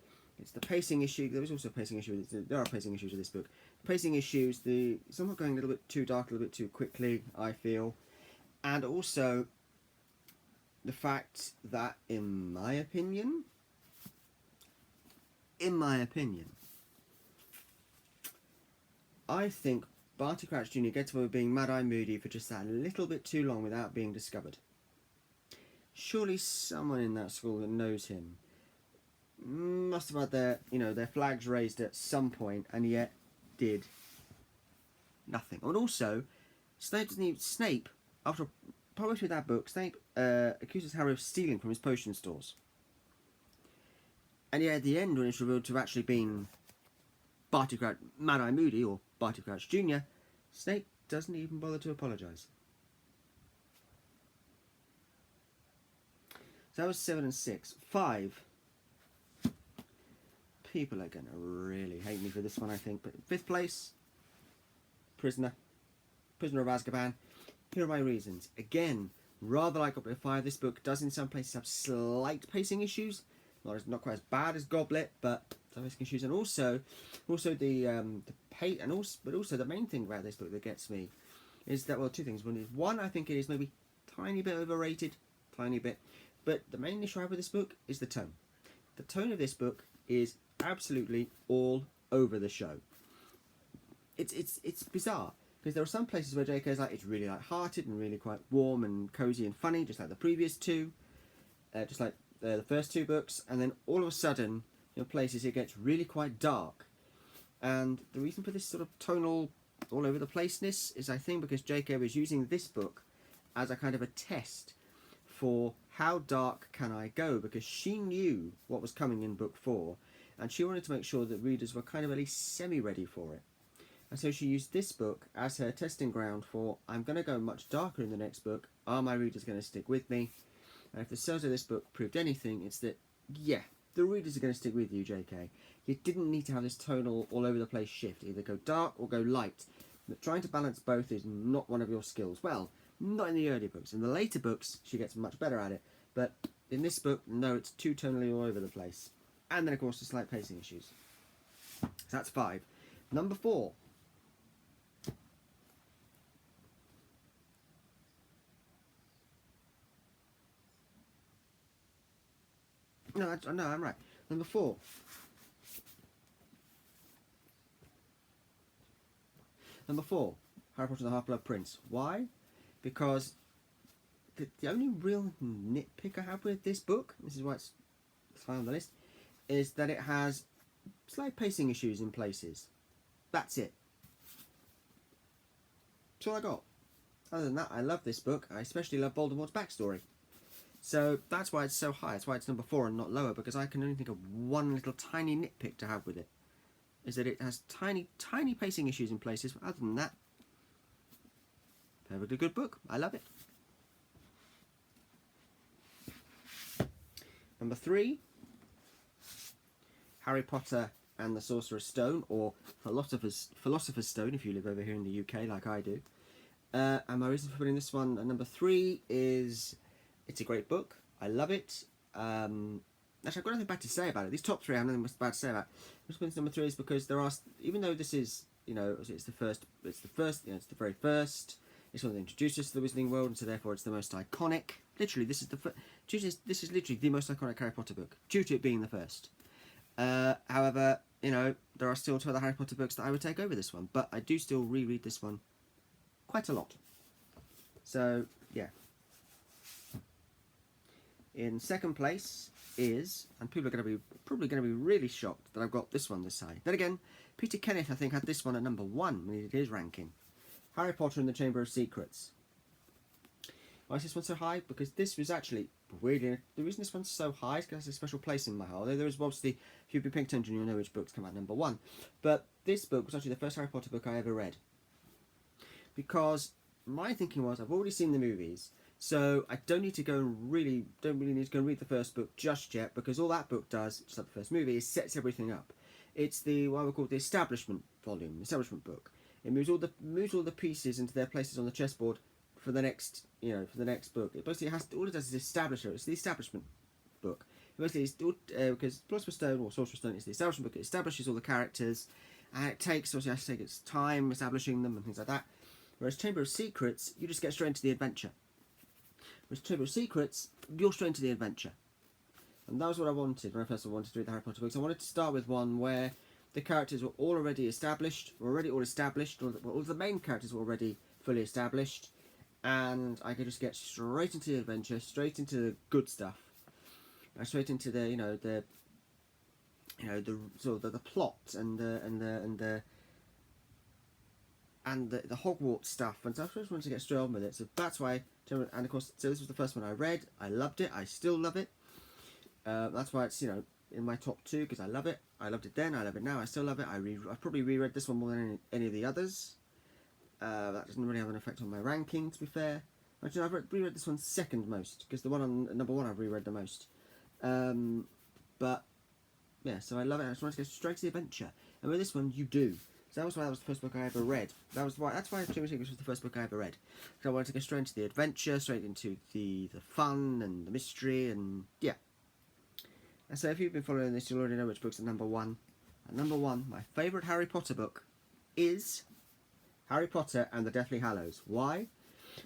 pacing issue. There was also a pacing issue. There are pacing issues with this book. Pacing issues. Somewhat going a little bit too dark, a little bit too quickly, I feel, and also the fact that, in my opinion, I think Barty Crouch Jr. gets away with being Mad-Eye Moody for just that little bit too long without being discovered. Surely someone in that school that knows him must have had their flags raised at some point, and yet did nothing. And also, Snape, after probably with that book, Snape accuses Harry of stealing from his potion stores. And yet at the end, when it's revealed to have actually been Barty Crouch, Mad-Eye Moody, or Barty Crouch Jr., Snape doesn't even bother to apologise. So that was 7 and 6. 5. People are going to really hate me for this one, I think. But 5th place, Prisoner of Azkaban. Here are my reasons. Again, rather like Goblet of Fire, this book does in some places have slight pacing issues. Not quite as bad as Goblet, but some pacing issues. And also the main thing about this book that gets me is that, well, two things. One, I think it is maybe tiny bit overrated, tiny bit. But the main issue I have with this book is the tone. The tone of this book is absolutely all over the show. It's bizarre, because there are some places where J.K. is like, it's really light-hearted and really quite warm and cosy and funny, just like the previous two, just like the first two books, and then all of a sudden, places it gets really quite dark. And the reason for this sort of tonal all over the placeness is, I think, because J.K. was using this book as a kind of a test for how dark can I go, because she knew what was coming in book 4, and she wanted to make sure that readers were kind of at least semi-ready for it. And so she used this book as her testing ground for, I'm going to go much darker in the next book, are my readers going to stick with me? And if the sales of this book proved anything, it's that, yeah, the readers are going to stick with you, JK. You didn't need to have this tonal all over the place shift, either go dark or go light. But trying to balance both is not one of your skills. Well, not in the early books. In the later books, she gets much better at it. But in this book, no, it's too tonally all over the place. And then, of course, the slight pacing issues. So that's 5. Number 4. No, I'm right. Number 4. Number 4, Harry Potter and the Half-Blood Prince. Why? Because the only real nitpick I have with this book, this is why it's high on the list, is that it has slight pacing issues in places. That's it. That's all I got. Other than that, I love this book. I especially love Voldemort's backstory. So that's why it's so high. That's why it's number 4 and not lower, because I can only think of one little tiny nitpick to have with it. Is that it has tiny pacing issues in places. But other than that, perfectly good book. I love it. Number 3, Harry Potter and the Sorcerer's Stone, or Philosopher's Stone if you live over here in the UK like I do. And my reason for putting this one at number 3 is it's a great book. I love it. Actually, I've got nothing bad to say about it. These top 3 I have nothing bad to say about. I'm just putting this number 3 is because there are, even though this is, it's the very first. It's one that introduced us to the Wizarding World, and so therefore it's the most iconic. Literally, this is literally the most iconic Harry Potter book, due to it being the first. However, there are still 2 other Harry Potter books that I would take over this one, but I do still reread this one quite a lot. So, yeah. In second place is, and people are probably going to be really shocked that I've got this one this high. Then again, Peter Kenneth, I think, had this one at number 1 when he did his ranking. Harry Potter and the Chamber of Secrets. Why is this one so high? Because this was actually, weirdly, the reason this one's so high is because it has a special place in my heart. Although there is obviously, if you've been paying attention, you'll know which books come out number 1. But this book was actually the first Harry Potter book I ever read. Because my thinking was, I've already seen the movies, so I don't really need to go and read the first book just yet, because all that book does, just like the first movie, is sets everything up. It's what I would call the establishment volume, the establishment book. It moves all the pieces into their places on the chessboard for the next, for the next book. It basically all it does is establish it. It's the establishment book. Basically, because Philosopher's Stone or Sorcerer's Stone is the establishment book. It establishes all the characters, and it has to take its time establishing them and things like that. Whereas Chamber of Secrets, you just get straight into the adventure. Whereas Chamber of Secrets, you're straight into the adventure. And that was what I wanted when I first wanted to read the Harry Potter books. I wanted to start with one where the characters were already established, all the main characters were already fully established, and I could just get straight into the adventure, straight into the good stuff, straight into the plot and the Hogwarts stuff, and so I just wanted to get straight on with it. So that's why, and of course, so this was the first one I read. I loved it. I still love it. That's why it's in my top 2, because I love it. I loved it then. I love it now. I still love it. I've probably reread this one more than any of the others. That doesn't really have an effect on my ranking, to be fair. Actually, I've reread this one second most, because the one on number 1 I've reread the most. But yeah, so I love it. I just wanted to go straight to the adventure, and with this one, you do. So that was why that was the first book I ever read. That's why Chamber of Secrets was the first book I ever read. Because I wanted to go straight into the adventure, straight into the fun and the mystery, and yeah. And so if you've been following this, you'll already know which book's at number 1. At number 1, my favourite Harry Potter book is Harry Potter and the Deathly Hallows. Why?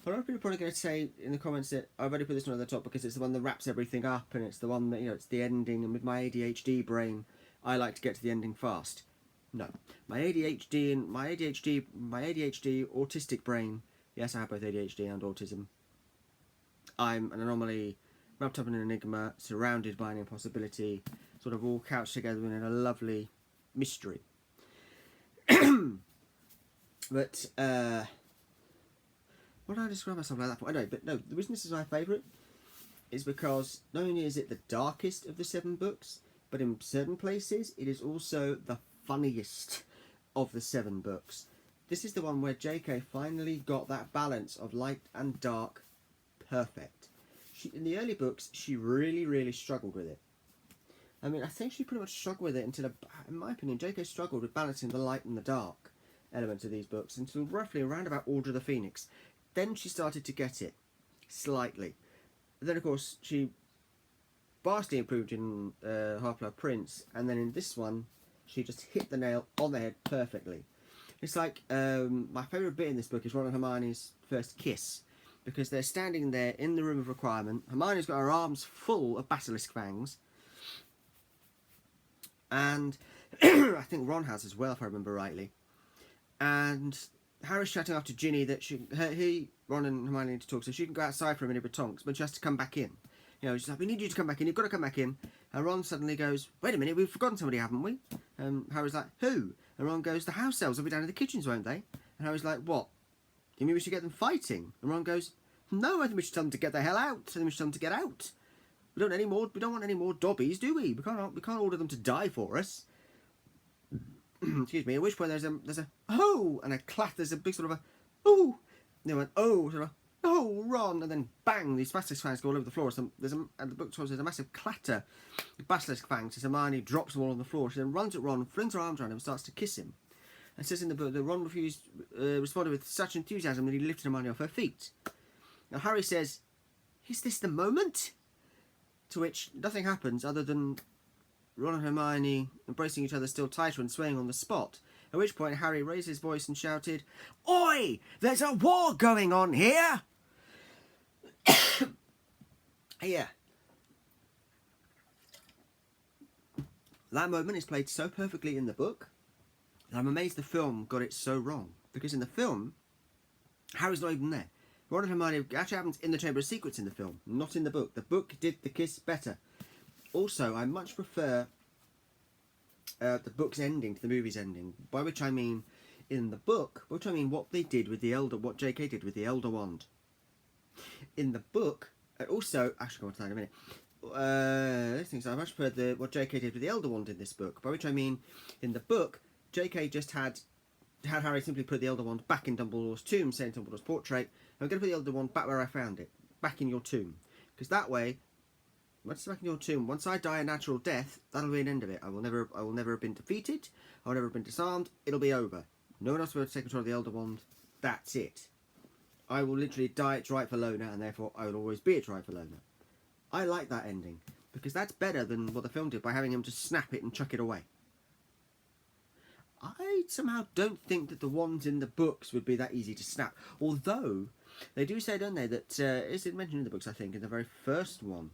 A lot of people are probably going to say in the comments that I've already put this one at the top because it's the one that wraps everything up and it's the one that, it's the ending, and with my ADHD brain, I like to get to the ending fast. No. My ADHD autistic brain, yes, I have both ADHD and autism. I'm an anomaly, wrapped up in an enigma, surrounded by an impossibility, sort of all couched together in a lovely mystery. But, what do I describe myself like that for? I know, but no, the reason this is my favourite is because not only is it the darkest of the 7 books, but in certain places it is also the funniest of the 7 books. This is the one where JK finally got that balance of light and dark perfect. In the early books, she really, really struggled with it. I mean, I think she pretty much struggled with it until, in my opinion, JK struggled with balancing the light and the dark elements of these books until roughly around about Order of the Phoenix. Then she started to get it, slightly. Then, of course, she vastly improved in Half-Blood Prince, and then in this one, she just hit the nail on the head perfectly. It's like, my favourite bit in this book is Ron and Hermione's first kiss, because they're standing there in the Room of Requirement. Hermione's got her arms full of basilisk fangs, and I think Ron has as well, if I remember rightly. And Harry's shouting after Ginny that Ron and Hermione need to talk, so she can go outside for a minute with Tonks, but she has to come back in. She's like, we need you to come back in, you've got to come back in. And Ron suddenly goes, wait a minute, we've forgotten somebody, haven't we? Harry's like, who? And Ron goes, the house elves will be down in the kitchens, won't they? And Harry's like, what? Do you mean we should get them fighting? And Ron goes, no, I think we should tell them to get the hell out. I think we should tell them to get out. We don't want any more Dobbies, do we? We can't order them to die for us. Excuse me. At which point there's a oh and a clap. There's a big sort of a oh. And they went oh, sort of a oh, Ron, and then bang, these basilisk fangs go all over the floor. So and the book tells there's a massive clatter of basilisk fangs as Hermione drops them all on the floor. She then runs at Ron, flings her arms around him, and starts to kiss him. And says in the book that Ron responded with such enthusiasm that he lifted Hermione off her feet. Now Harry says, "Is this the moment?" To which nothing happens other than Ron and Hermione embracing each other still tighter and swaying on the spot. At which point Harry raised his voice and shouted, "Oi! There's a war going on here!" Yeah. That moment is played so perfectly in the book that I'm amazed the film got it so wrong. Because in the film, Harry's not even there. Ron and Hermione actually happens in the Chamber of Secrets in the film, not in the book. The book did the kiss better. Also, I much prefer the book's ending to the movie's ending. By which I mean, in the book, what they did with what J.K. did with the Elder Wand. In the book, also, actually, go on to that in a minute. I much prefer what J.K. did with the Elder Wand in this book. By which I mean, in the book, J.K. just had Harry simply put the Elder Wand back in Dumbledore's tomb, saying Dumbledore's portrait, I'm going to put the Elder Wand back where I found it, back in your tomb. Because that way, once it's back in your tomb, once I die a natural death, that'll be an end of it. I will never have been defeated, I will never have been disarmed, it'll be over. No one else will be able to take control of the Elder Wand, that's it. I will literally die its rightful owner, and therefore I will always be its rightful owner. I like that ending, because that's better than what the film did by having him just snap it and chuck it away. I somehow don't think that the wands in the books would be that easy to snap. Although, they do say, don't they, that, is it mentioned in the books, I think, in the very first one,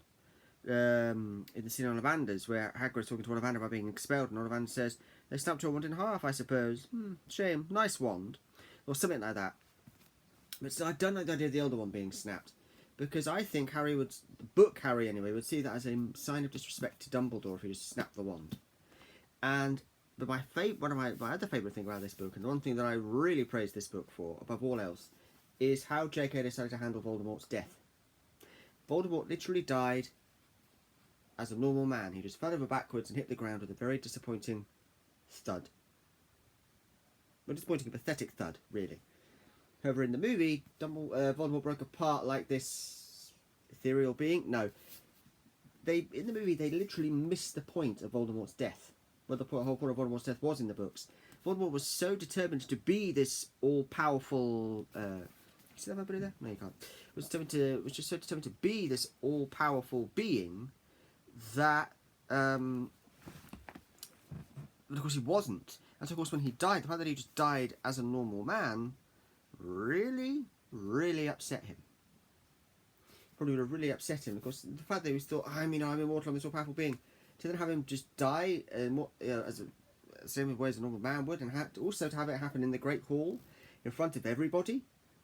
in the scene on Ollivanders, where Hagrid's talking to Ollivander about being expelled, and Ollivander says, they snapped your wand in half, I suppose. Shame. Nice wand. Or something like that. But so I don't like the idea of the Elder Wand being snapped. Because I think Harry would would see that as a sign of disrespect to Dumbledore if he just snapped the wand. But one of my other favourite thing about this book, and the one thing that I really praise this book for, above all else, is how J.K. decided to handle Voldemort's death. Voldemort literally died as a normal man. He just fell over backwards and hit the ground with a very disappointing thud. A disappointing, pathetic thud, really. However, in the movie, Voldemort broke apart like this ethereal being. No. In the movie, they literally missed the point of Voldemort's death. What the whole point of Voldemort's death was in the books. Voldemort was so determined to be this all-powerful... see that over there? No, you can't. Was just so determined to be this all-powerful being that... of course, he wasn't. And so, of course, when he died, the fact that he just died as a normal man... Really? really upset him. Probably would have really upset him, because the fact that he was thought, I'm immortal, I'm this all-powerful being, to then have him just die, and as a same way as a normal man would, and also to have it happen in the Great Hall, in front of everybody,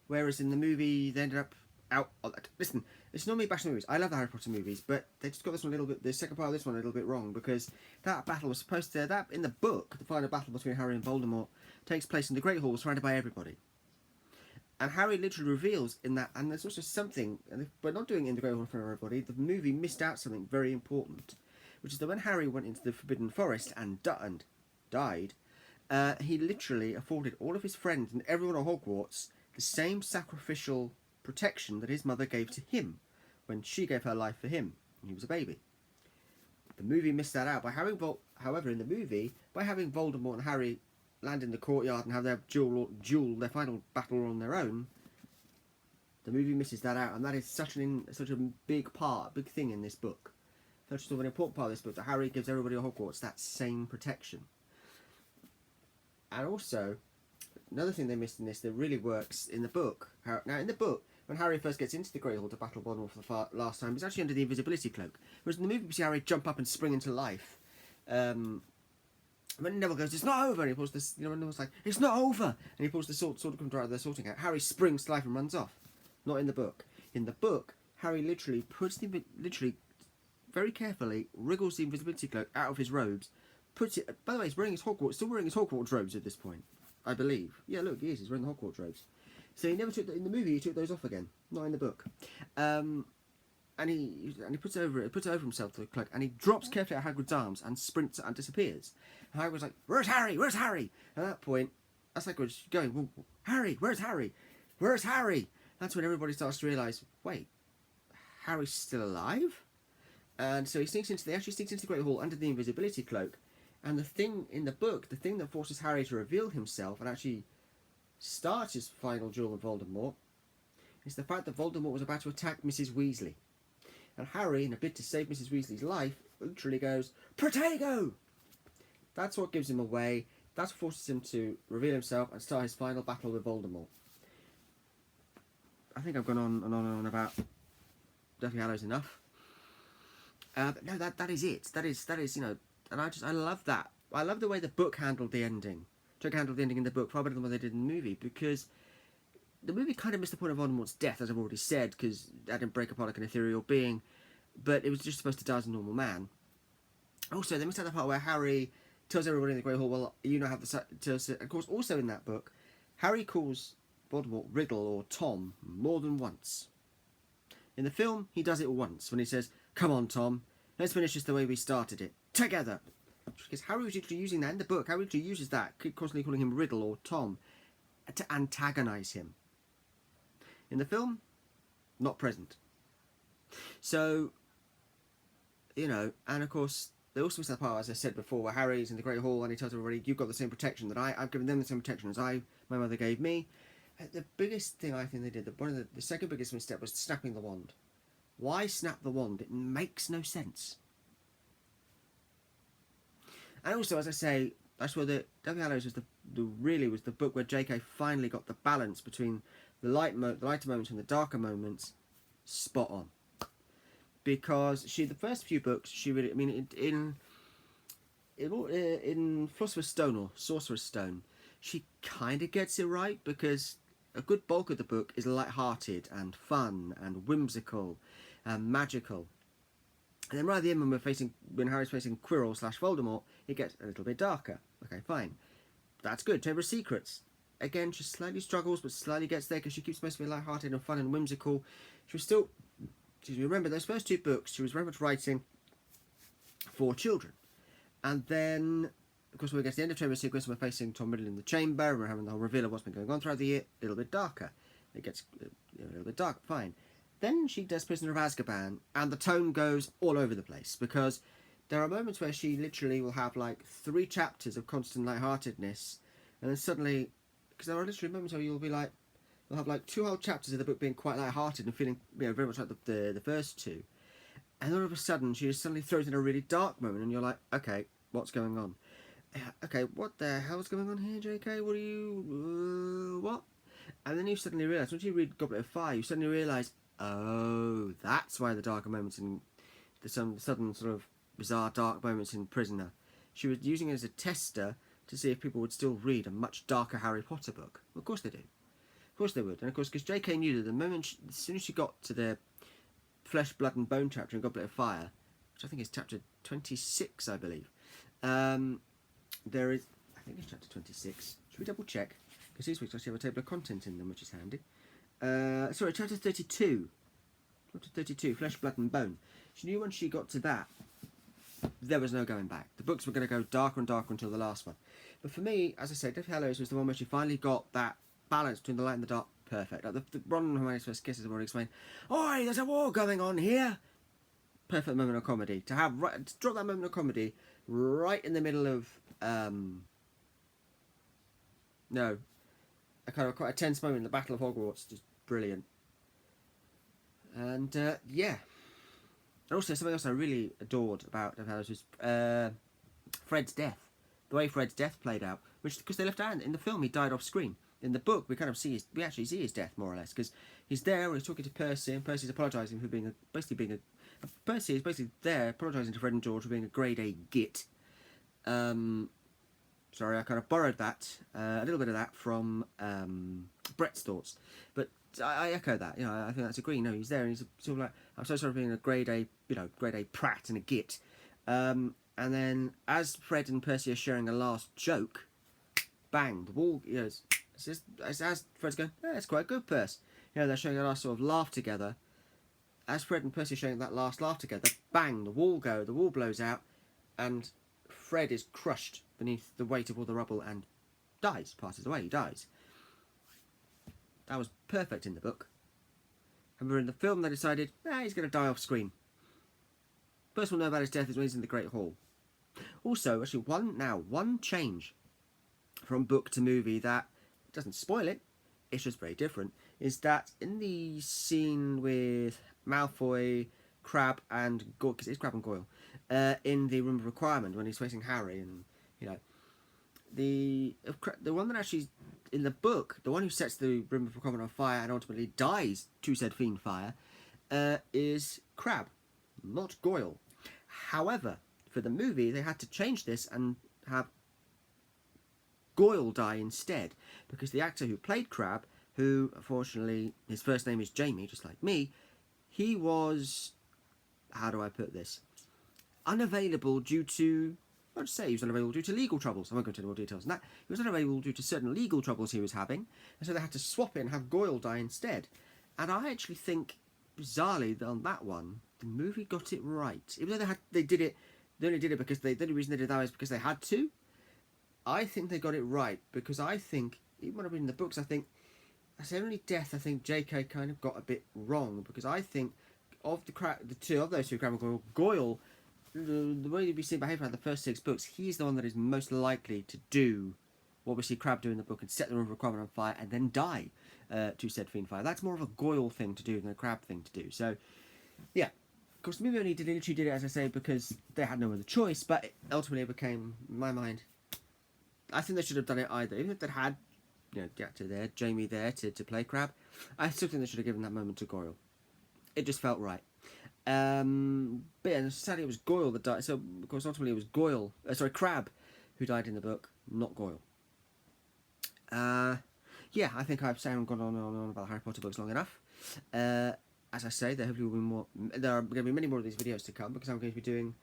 whereas in the movie they ended up out. Listen, it's not me bashing movies. I love the Harry Potter movies, but they just got this one a little bit. The second part of this one a little bit wrong, because that battle was supposed to that in the book, the final battle between Harry and Voldemort takes place in the Great Hall, surrounded by everybody. And Harry literally reveals in that, and there's also something, and we're not doing it in the Great Hall for everybody, the movie missed out something very important, which is that when Harry went into the Forbidden Forest and died, he literally afforded all of his friends and everyone at Hogwarts the same sacrificial protection that his mother gave to him when she gave her life for him when he was a baby. The movie missed that out by having however, in the movie, by having Voldemort and Harry land in the courtyard and have their their final battle on their own, the movie misses that out, and that is such a big thing in this book. Such an important part of this book, that Harry gives everybody at Hogwarts that same protection. And also, another thing they missed in this that really works in the book. Now, in the book, when Harry first gets into the Great Hall to battle Voldemort for the last time, he's actually under the invisibility cloak. Whereas in the movie, we see Harry jump up and spring into life. When Neville goes, "It's not over," and he pulls this, when Neville's like, "It's not over," and he pulls the sword comes out of their sorting out. Harry springs to life and runs off. Not in the book. In the book, Harry literally very carefully wriggles the invisibility cloak out of his robes, puts it. By the way, he's still wearing his Hogwarts robes at this point, I believe. Yeah, look, he is. He's wearing the Hogwarts robes. So he never took in the movie. He took those off again. Not in the book. And he puts it over himself to the cloak, and he drops carefully at Hagrid's arms and sprints and disappears. And Hagrid's like, "Where's Harry? Where's Harry?" At that point, that's Hagrid's going, "Well, Harry, where's Harry? Where's Harry?" That's when everybody starts to realise, wait, Harry's still alive? And so he actually sneaks into the Great Hall under the invisibility cloak. And the thing in the book, the thing that forces Harry to reveal himself and actually start his final duel with Voldemort, is the fact that Voldemort was about to attack Mrs. Weasley. And Harry, in a bid to save Mrs. Weasley's life, literally goes, "Protego!" That's what gives him away. That's what forces him to reveal himself and start his final battle with Voldemort. I think I've gone on and on about Deathly Hallows enough. But no, that is it. That is and I love that. I love the way the book handled the ending. Took handled the ending in the book far better than what they did in the movie, because the movie kind of missed the point of Voldemort's death, as I've already said, because that didn't break apart like an ethereal being, but it was just supposed to die as a normal man. Also, they missed out the part where Harry tells everybody in the Great Hall, "Well, you know, have the..." Of course, also in that book, Harry calls Voldemort Riddle or Tom more than once. In the film, he does it once when he says, "Come on, Tom, let's finish this the way we started it, together." Because Harry was literally using that in the book. Harry literally uses that, constantly calling him Riddle or Tom, to antagonise him. In the film, not present. So, and of course, they also miss that part, as I said before, where Harry's in the Great Hall and he tells everybody, "You've got the same protection that I've given them the same protection as my mother gave me." The biggest thing I think they did, the second biggest misstep, was snapping the wand. Why snap the wand? It makes no sense. And also, as I say, that's where the Deathly Hallows was was the book where J.K. finally got the balance between the lighter moments and the darker moments spot on. Because the first few books, she really, in Philosopher's Stone or Sorcerer's Stone, she kind of gets it right, because a good bulk of the book is light-hearted and fun and whimsical and magical. And then right at the end, when Harry's facing Quirrell / Voldemort, it gets a little bit darker. Okay, fine. That's good. Chamber of Secrets. Again, she slightly struggles, but slightly gets there, because she keeps most of it light-hearted and fun and whimsical. She was still... remember, those first two books, she was very much writing for children. And then, of course, when we get to the end of Chamber of Secrets, we're facing Tom Riddle in the chamber, and we're having the whole reveal of what's been going on throughout the year. A little bit darker. It gets a little bit dark, fine. Then she does Prisoner of Azkaban, and the tone goes all over the place, because there are moments where she literally will have like 3 chapters of constant lightheartedness, and then suddenly, because there are literally moments where you'll have like 2 whole chapters of the book being quite lighthearted and feeling very much like the first 2, and all of a sudden she just suddenly throws in a really dark moment, and you're like, okay, what's going on? Okay, what the hell's going on here, JK? What? And then you suddenly realise, once you read Goblet of Fire, you suddenly realise, oh, that's why the darker moments in some sudden sort of bizarre dark moments in Prisoner. She was using it as a tester to see if people would still read a much darker Harry Potter book. Well, of course they do. Of course they would. And of course, because J.K. knew that the moment, as soon as she got to the Flesh, Blood and Bone chapter in Goblet of Fire, which I think is chapter 26, I believe, there is, I think it's chapter 26. Should we double check? Because these weeks actually have a table of contents in them, which is handy. Sorry, chapter 32. Chapter 32, Flesh, Blood and Bone. She knew when she got to that, there was no going back. The books were going to go darker and darker until the last one. But for me, as I said, Deathly Hallows was the one where she finally got that balance between the light and the dark perfect. Like the Ron and Hermione's first kisses have already explained. Oi, there's a war going on here. Perfect moment of comedy. To drop that moment of comedy right in the middle of a kind of quite a tense moment in the Battle of Hogwarts, just brilliant. And yeah. And also something else I really adored about Deathly Hallows was Fred's death. The way Fred's death played out, which because they left out in the film, he died off screen. In the book, we actually see his death more or less because he's there. He's talking to Percy, and Percy's apologising for Percy is basically there apologising to Fred and George for being a grade A git. Sorry, I kind of borrowed that a little bit of that from Brett's thoughts, but I echo that. You know, I think that's agree. No, he's there, and he's sort of like, I'm so sorry for being a grade A, grade A prat and a git. And then as Fred and Percy are sharing a last joke, bang, the wall. As Fred's going, yeah, it's quite good, Percy. They're showing a last sort of laugh together. As Fred and Percy are showing that last laugh together, bang, the wall blows out, and Fred is crushed beneath the weight of all the rubble and passes away, he dies. That was perfect in the book. However, in the film they decided, he's going to die off screen. First we'll know about his death is when he's in the Great Hall. Also, actually, one change from book to movie that doesn't spoil it, it's just very different, is that in the scene with Malfoy, Crabbe and Goyle, because it's Crabbe and Goyle, in the Room of Requirement when he's facing Harry, and the one that actually in the book, the one who sets the Room of Requirement on fire and ultimately dies to said fiend fire, is Crabbe, not Goyle. However, for the movie they had to change this and have Goyle die instead, because the actor who played Crabbe, who unfortunately his first name is Jamie, just like me, he was, how do I put this, unavailable due to, I'd say he was unavailable due to legal troubles. I won't go into more details on that. He was unavailable due to certain legal troubles he was having, and so they had to swap it and have Goyle die instead. And I actually think, bizarrely, on that one, the movie got it right. Even though they only did it because the only reason they did that was because they had to. I think they got it right, because I think, even when I read in the books, I think, that's the only death I think J.K. kind of got a bit wrong, because I think of those two, Crabbe and Goyle, the way we see him behave throughout the first 6 books, he's the one that is most likely to do what we see Crabbe do in the book and set the Room of Requirement on fire and then die to said fiend fire. That's more of a Goyle thing to do than a Crabbe thing to do. So, yeah. Of course, the movie only literally did it, as I say, because they had no other choice, but ultimately it became, in my mind, I think they should have done it either. Even if they had, the actor there, Jamie there, to play Crabbe, I still think they should have given that moment to Goyle. It just felt right. But yeah, sadly it was Goyle that died. So, of course, ultimately it was Crabbe who died in the book, not Goyle. Yeah, I think I've gone on and on about Harry Potter books long enough. As I say, there hopefully will be more. There are going to be many more of these videos to come, because I'm going to be doing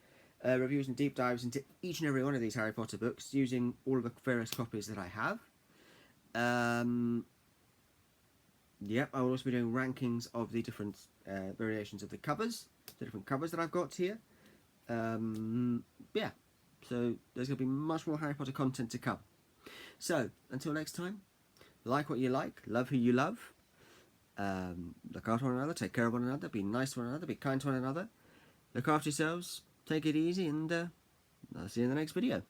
reviews and deep dives into each and every one of these Harry Potter books using all of the various copies that I have. Yep, I will also be doing rankings of the different variations of the different covers that I've got here. Yeah, so there's going to be much more Harry Potter content to come. So, until next time, like what you like, love who you love, look after one another, take care of one another, be nice to one another, be kind to one another, look after yourselves, take it easy, and I'll see you in the next video.